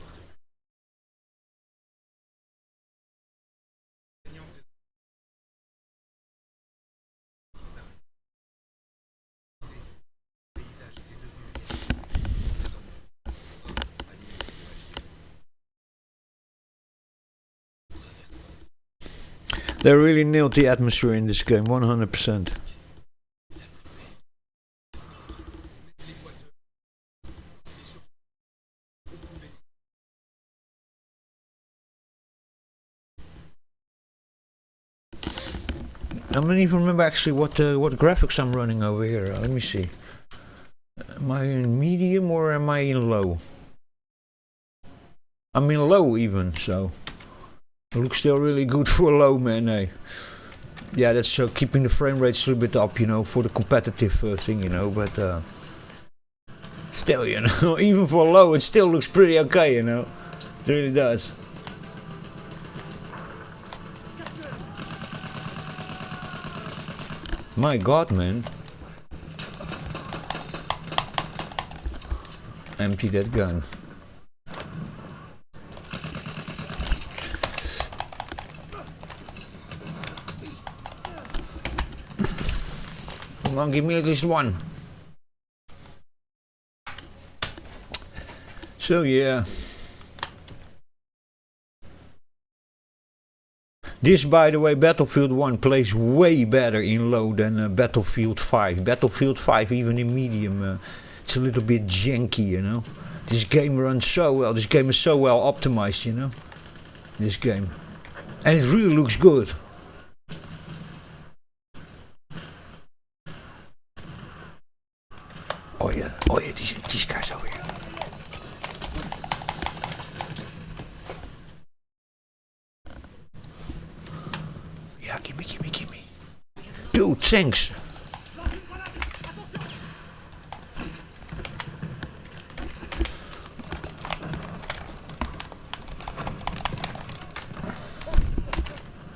They really nailed the atmosphere in this game, 100%. I don't even remember actually what graphics I'm running over here. Let me see. Am I in medium or am I in low? I'm in low even, so it looks still really good for low, man. Eh? Yeah, that's keeping the frame rates a little bit up, you know, for the competitive thing, you know. But still, you know, even for low, it still looks pretty okay, you know. It really does. My God, man. Empty that gun. Come on, give me at least one. So yeah. This, by the way, Battlefield 1 plays way better in low than Battlefield 5. Battlefield 5, even in medium, it's a little bit janky, you know. This game runs so well. This game is so well optimized, you know. This game. And it really looks good. Oh yeah, these guys over here. Yeah, gimme. Dude, thanks.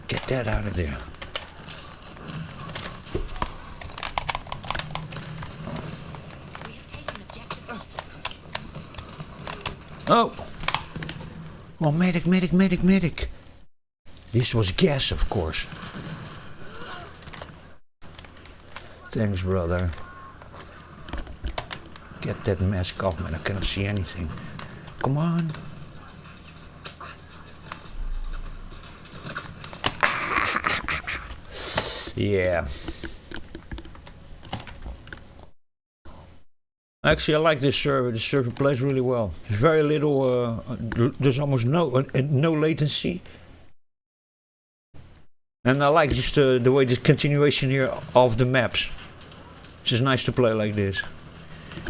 Get that out of there. Oh! Oh, medic. This was gas, of course. Thanks, brother. Get that mask off, man. I cannot see anything. Come on. Yeah. Actually, I like this server. This server plays really well. There's very little. There's almost no latency. And I like just the way the continuation here of the maps. It's just nice to play like this.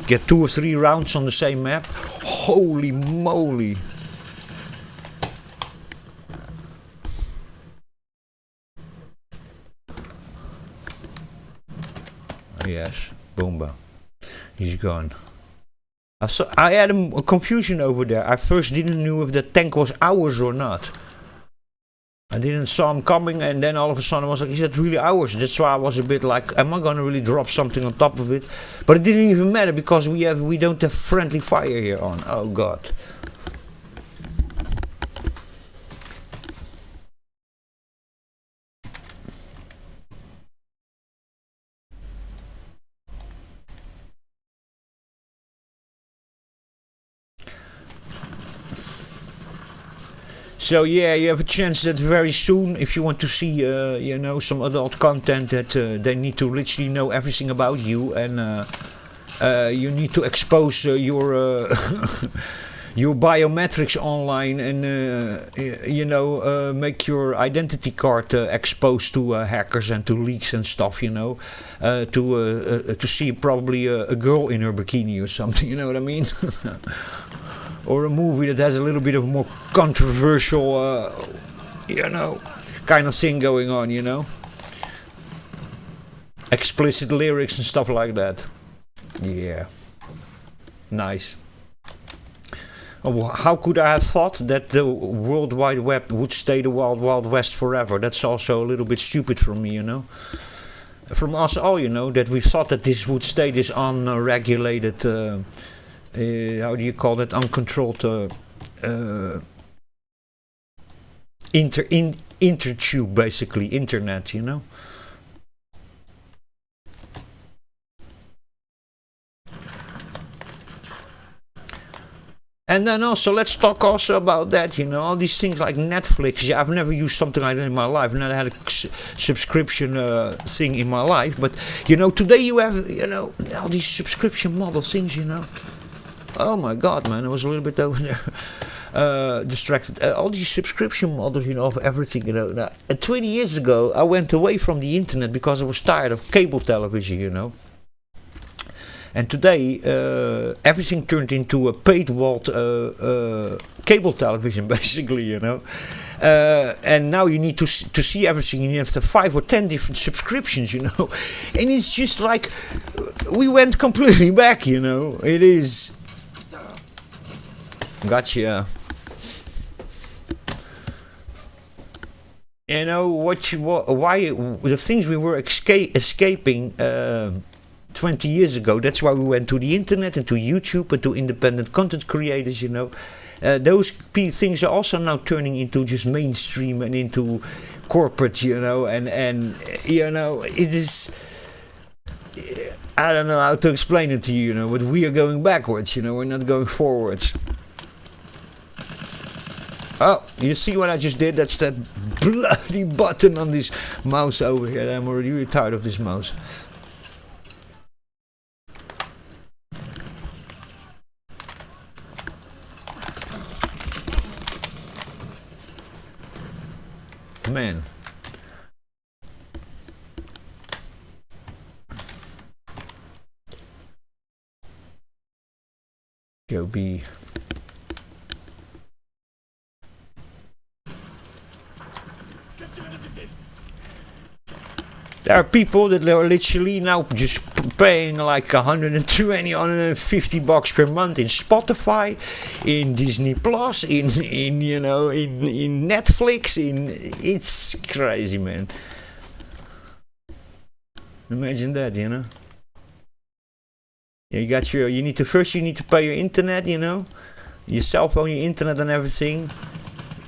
Get 2 or 3 rounds on the same map. Holy moly! Yes, Boomba. He's gone. I had a confusion over there. I first didn't know if the tank was ours or not. I didn't saw him coming, and then all of a sudden I was like, is that really ours? That's why I was a bit like, am I gonna really drop something on top of it? But it didn't even matter because we don't have friendly fire here on. Oh God. So yeah, you have a chance that very soon, if you want to see, you know, some adult content, that they need to literally know everything about you, and you need to expose your your biometrics online, and you know, make your identity card exposed to hackers and to leaks and stuff, you know, to see probably a girl in her bikini or something, you know what I mean? Or a movie that has a little bit of more controversial, you know, kind of thing going on, you know. Explicit lyrics and stuff like that. Yeah. Nice. Oh, how could I have thought that the World Wide Web would stay the Wild Wild West forever? That's also a little bit stupid from me, you know. From us all, you know, that we thought that this would stay this unregulated... how do you call that? Uncontrolled intertube, basically, internet, you know. And then also, let's talk also about that, all these things like Netflix. Yeah, I've never used something like that in my life. I've never had a subscription thing in my life. But, today you have, all these subscription model things, Oh my God, man, I was a little bit over there distracted. All these subscription models, of everything, Now, 20 years ago, I went away from the internet because I was tired of cable television, And today, everything turned into a paid-walled cable television, basically, And now you need to see everything. You have 5 or 10 different subscriptions, And it's just like we went completely back, It is. Gotcha. Why the things we were escaping 20 years ago, that's why we went to the internet and to YouTube and to independent content creators, those things are also now turning into just mainstream and into corporate, and it is, I don't know how to explain it to you, but we are going backwards, we're not going forwards. Oh, you see what I just did? That's that bloody button on this mouse over here. I'm already really tired of this mouse. Man. Go be. There are people that are literally now just paying like 120, 150 bucks per month in Spotify, in Disney Plus, in Netflix, it's crazy, man. Imagine that, You need to pay your internet, your cell phone, your internet and everything.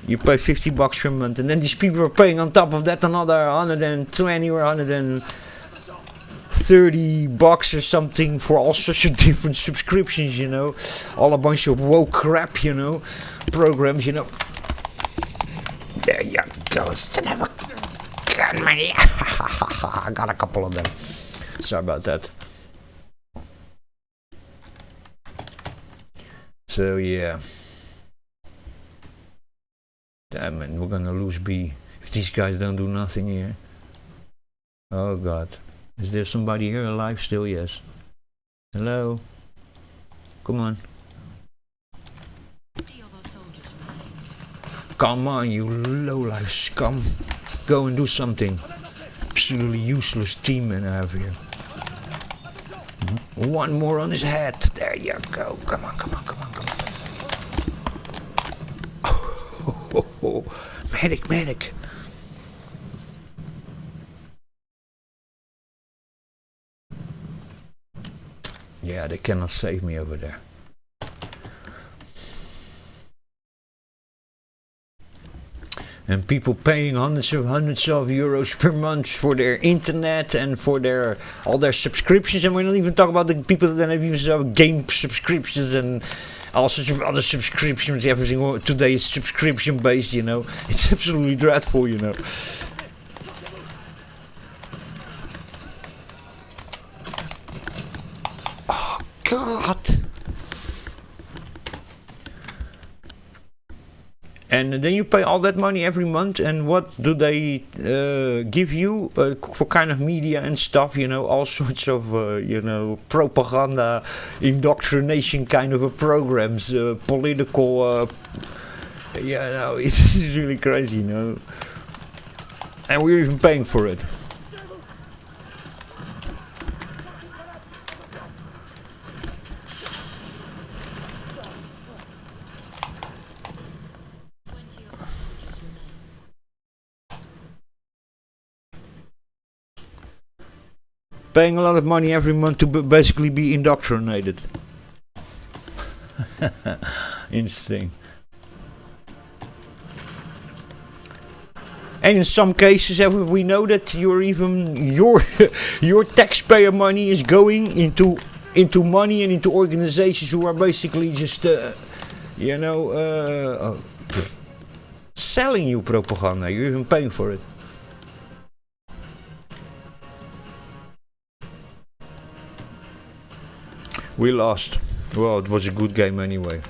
You pay 50 bucks per month, and then these people are paying on top of that another 120 or 130 bucks or something for all sorts of different subscriptions, all a bunch of woke crap, programs, There you go, son of a gun, man. I got a couple of them. Sorry about that. So yeah. Damn, man, we're gonna lose B if these guys don't do nothing here. Oh God. Is there somebody here alive still? Yes. Hello? Come on. Come on, you low-life scum. Go and do something. Absolutely useless teamman I have here. One more on his head. There you go. Come on. Oh, medic. Yeah, they cannot save me over there. And people paying hundreds of euros per month for their internet and for all their subscriptions, and we're not even talking about the people that have even game subscriptions and all sorts of other subscriptions. Everything today is subscription based, It's absolutely dreadful, Oh God. And then you pay all that money every month, and what do they give you for kind of media and stuff, all sorts of, propaganda, indoctrination kind of programs, political, it's really crazy, and we're even paying for it. Paying a lot of money every month to basically be indoctrinated. Interesting. And in some cases, we know that your taxpayer money is going into money and into organizations who are basically just You know, selling you propaganda. You're even paying for it. We lost. Well, it was a good game anyway.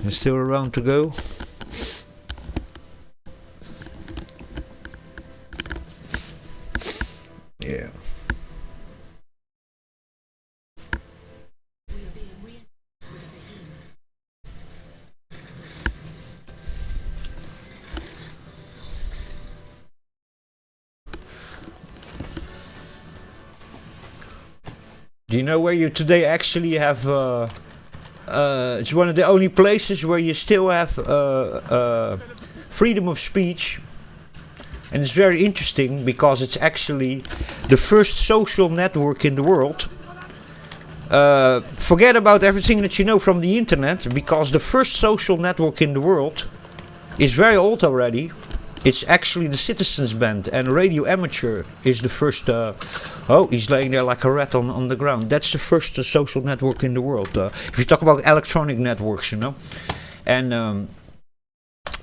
There's still a round to go. Yeah. Do you know where you today actually have? It's one of the only places where you still have freedom of speech, and it's very interesting because it's actually the first social network in the world. Forget about everything that you know from the internet, because the first social network in the world is very old already. It's actually the Citizens Band, and Radio Amateur is the first. Oh, he's laying there like a rat on the ground. That's the first social network in the world. If you talk about electronic networks, you know. And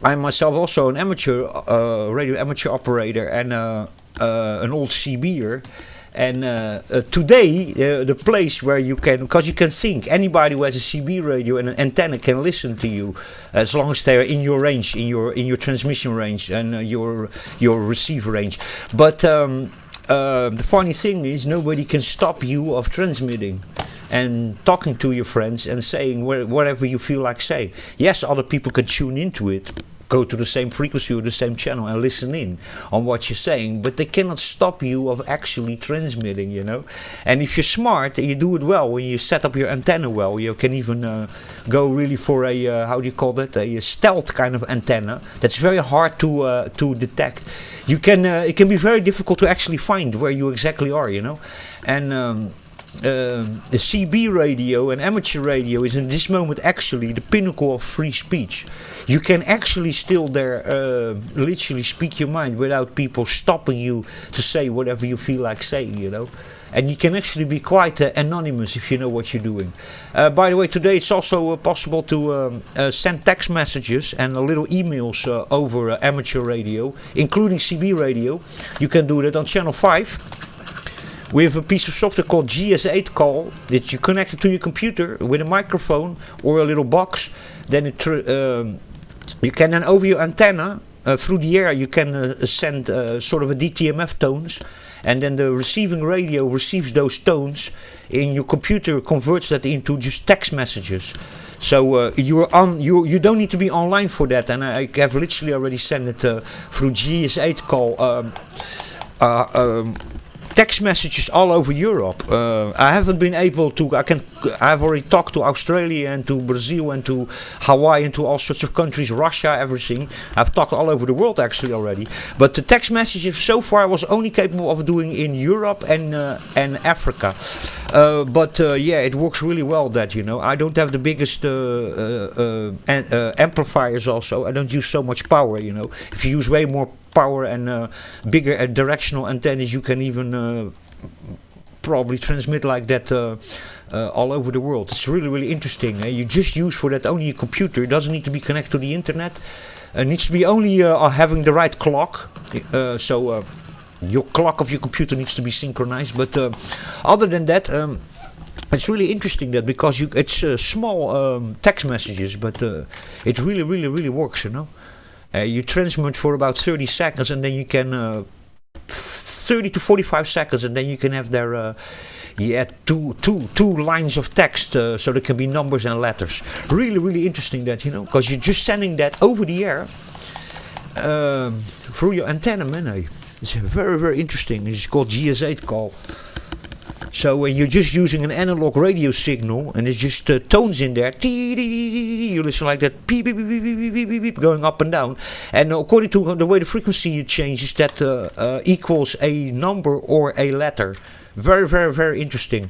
I'm myself also an amateur, radio amateur operator, and an old CB'er. And today, the place where you can, because you can think, anybody who has a CB radio and an antenna can listen to you, as long as they are in your range, in your transmission range and your receive range. But the funny thing is, nobody can stop you of transmitting and talking to your friends and saying whatever you feel like saying. Yes, other people can tune into it, go to the same frequency or the same channel and listen in on what you're saying, but they cannot stop you of actually transmitting, you know. And if you're smart and you do it well, when you set up your antenna well, you can even go really for a how do you call that, a stealth kind of antenna that's very hard to detect. You can it can be very difficult to actually find where you exactly are, you know. And the CB radio and amateur radio is in this moment actually the pinnacle of free speech. You can actually still there literally speak your mind without people stopping you to say whatever you feel like saying, you know. And you can actually be quite anonymous if you know what you're doing. By the way, today it's also possible to send text messages and little emails over amateur radio, including CB radio. You can do that on channel 5. We have a piece of software called GS8 call that you connect it to your computer with a microphone or a little box. Then it, you can then over your antenna through the air you can send sort of a DTMF tones, and then the receiving radio receives those tones, and your computer converts that into just text messages. So you don't need to be online for that, and I have literally already sent it through GS8 call. Text messages all over Europe. I haven't been able to. I've already talked to Australia and to Brazil and to Hawaii and to all sorts of countries, Russia, everything. I've talked all over the world actually already. But the text messages so far I was only capable of doing in Europe and Africa. But yeah, it works really well. That, you know, I don't have the biggest amplifiers. Also, I don't use so much power. You know, if you use way more power and bigger directional antennas, you can even probably transmit like that all over the world. It's really, really interesting. You just use for that only a computer. It doesn't need to be connected to the internet. It needs to be only having the right clock. So your clock of your computer needs to be synchronized. But other than that, it's really interesting that because it's small text messages, but it really, really, really works, you know. You transmit for about 30 seconds, and then you can 30 to 45 seconds, and then you can have their two lines of text, so there can be numbers and letters. Really, really interesting that, you know, because you're just sending that over the air through your antenna, man. It's very, very interesting. It's called GS8 call. So when you're just using an analog radio signal and there's just tones in there, you listen like that, beep, beep, beep, beep, beep, beep, beep, beep, going up and down. And according to the way the frequency changes, that equals a number or a letter. Very, very, very interesting.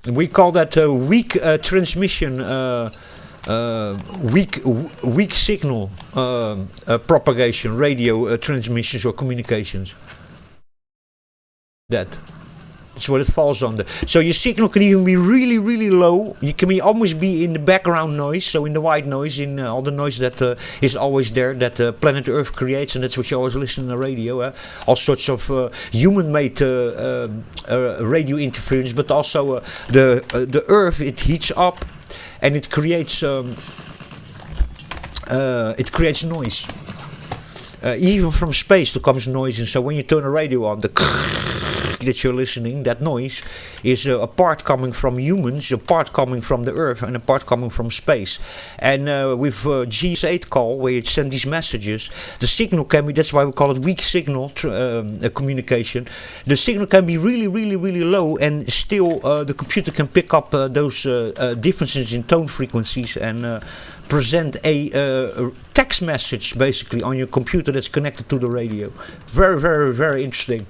We call that weak transmission, weak signal propagation, radio transmissions or communications. That's what it falls under. So your signal can even be really, really low. You can almost be in the background noise, so in the white noise, in all the noise that is always there, that planet Earth creates, and that's what you always listen on the radio. All sorts of human-made radio interference, but also the Earth, it heats up, and it creates noise. Even from space there comes noise, and so when you turn the radio on, the that you're listening, that noise is a part coming from humans, a part coming from the Earth, and a part coming from space. And with GS8 call, where you send these messages, the signal can be, that's why we call it weak signal communication. The signal can be really, really, really low, and still the computer can pick up those differences in tone frequencies and present a text message basically on your computer that's connected to the radio. Very, very, very interesting.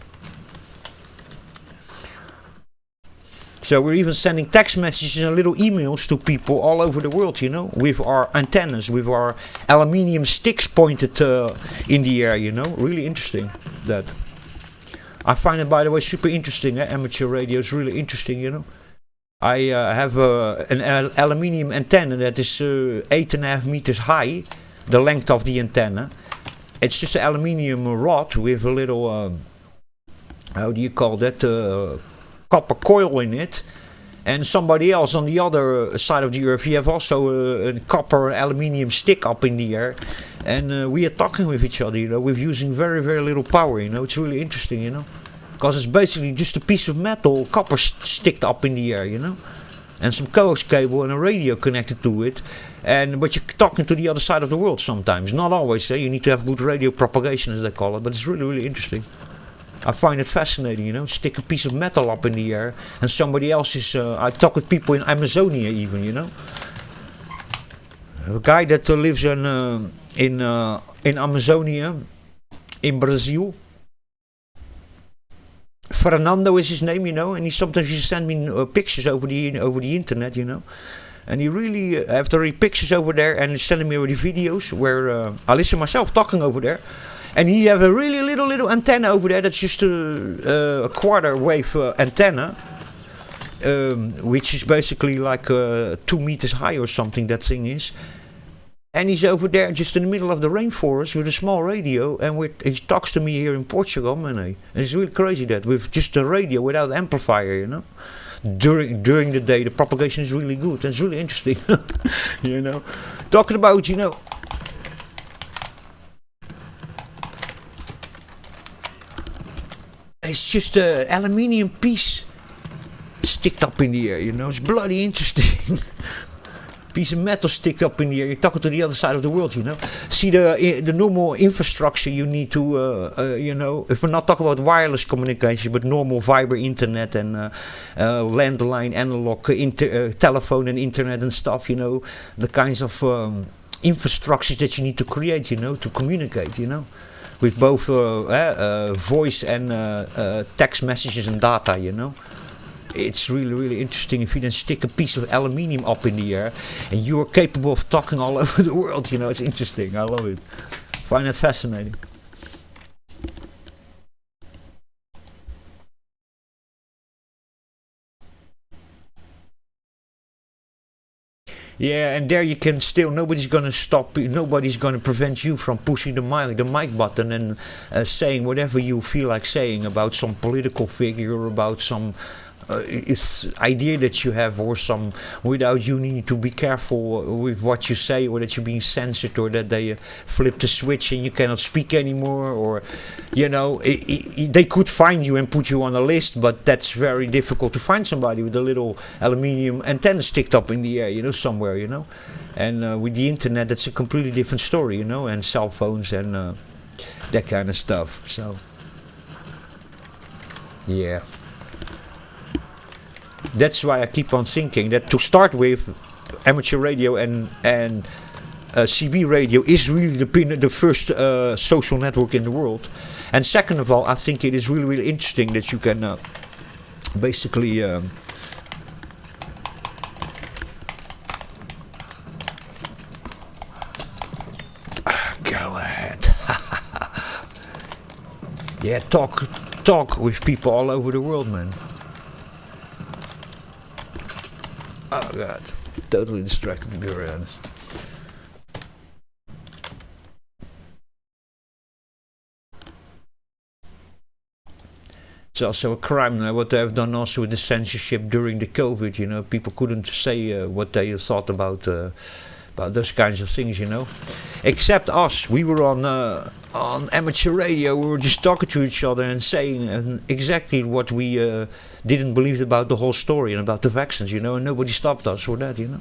So we're even sending text messages and little emails to people all over the world, with our antennas, with our aluminium sticks pointed in the air, Really interesting, that. I find it, by the way, super interesting. Amateur radio is really interesting, I have an aluminium antenna that is 8.5 meters high, the length of the antenna. It's just an aluminium rod with a little, how do you call that, copper coil in it, and somebody else on the other side of the Earth, you have also a copper aluminium stick up in the air, and we are talking with each other, with using very, very little power, It's really interesting, because it's basically just a piece of metal, copper sticked up in the air, and some coax cable and a radio connected to it, but you're talking to the other side of the world sometimes, not always. You need to have good radio propagation, as they call it, but it's really, really interesting. I find it fascinating, stick a piece of metal up in the air, and somebody else is, I talk with people in Amazonia even, A guy that lives in Amazonia, in Brazil. Fernando is his name, and he sometimes sends me pictures over the internet, And he really, after he pictures over there and he's sending me already videos where I listen myself talking over there. And he have a really little antenna over there that's just a quarter wave antenna, which is basically like 2 meters high or something, that thing is. And he's over there just in the middle of the rainforest with a small radio, and he talks to me here in Portugal, and it's really crazy that with just a radio without amplifier, During the day the propagation is really good, and it's really interesting, Talking about, it's just an aluminium piece sticked up in the air, It's bloody interesting. Piece of metal sticked up in the air. You're talking to the other side of the world, See the normal infrastructure you need to, if we're not talking about wireless communication, but normal fiber internet and landline, analog telephone and internet and stuff, the kinds of infrastructures that you need to create, to communicate, with both voice and text messages and data, It's really, really interesting if you then stick a piece of aluminium up in the air and you are capable of talking all over the world, It's interesting. I love it. Find it fascinating. Yeah, and there you can still, nobody's going to stop you, nobody's going to prevent you from pushing the mic button and saying whatever you feel like saying about some political figure or about some idea that you have, or some, without you need to be careful with what you say, or that you're being censored, or that they flip the switch and you cannot speak anymore, or they could find you and put you on a list, but that's very difficult to find somebody with a little aluminium antenna sticked up in the air, somewhere, and with the internet that's a completely different story, and cell phones and that kind of stuff. So yeah, that's why I keep on thinking that to start with, amateur radio and CB radio is really the first social network in the world. And second of all, I think it is really, really interesting that you can basically Yeah, talk with people all over the world, man. Oh god, totally distracted, to be very honest. It's also a crime now what they have done also with the censorship during the COVID. You know, people couldn't say what they thought about those kinds of things. You know, except us. We were on amateur radio. We were just talking to each other and saying exactly what we didn't believe about the whole story and about the vaccines. You know, and nobody stopped us for that. You know.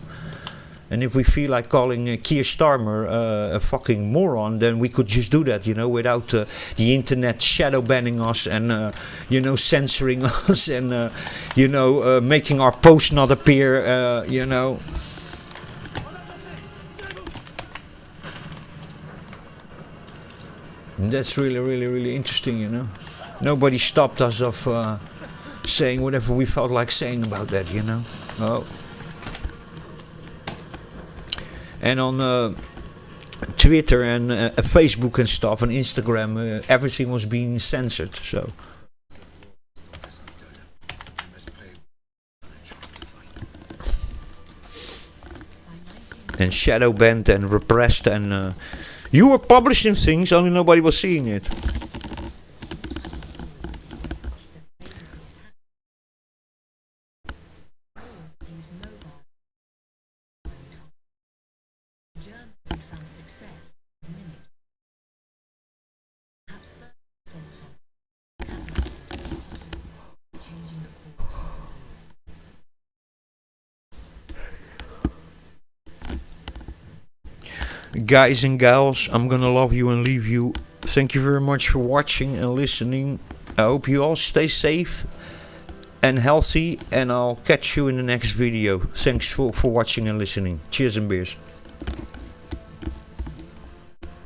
And if we feel like calling Keir Starmer a fucking moron, then we could just do that, you know, without the internet shadow banning us and, you know, censoring us and, you know, making our posts not appear, you know. And that's really, really, really interesting, you know. Nobody stopped us of saying whatever we felt like saying about that, you know. Oh. And on Twitter and Facebook and stuff and Instagram, everything was being censored. So. And shadow banned and repressed, and you were publishing things, only nobody was seeing it. Guys and gals, I'm gonna love you and leave you. Thank you very much for watching and listening. I hope you all stay safe and healthy, and I'll catch you in the next video. Thanks for watching and listening. Cheers and beers.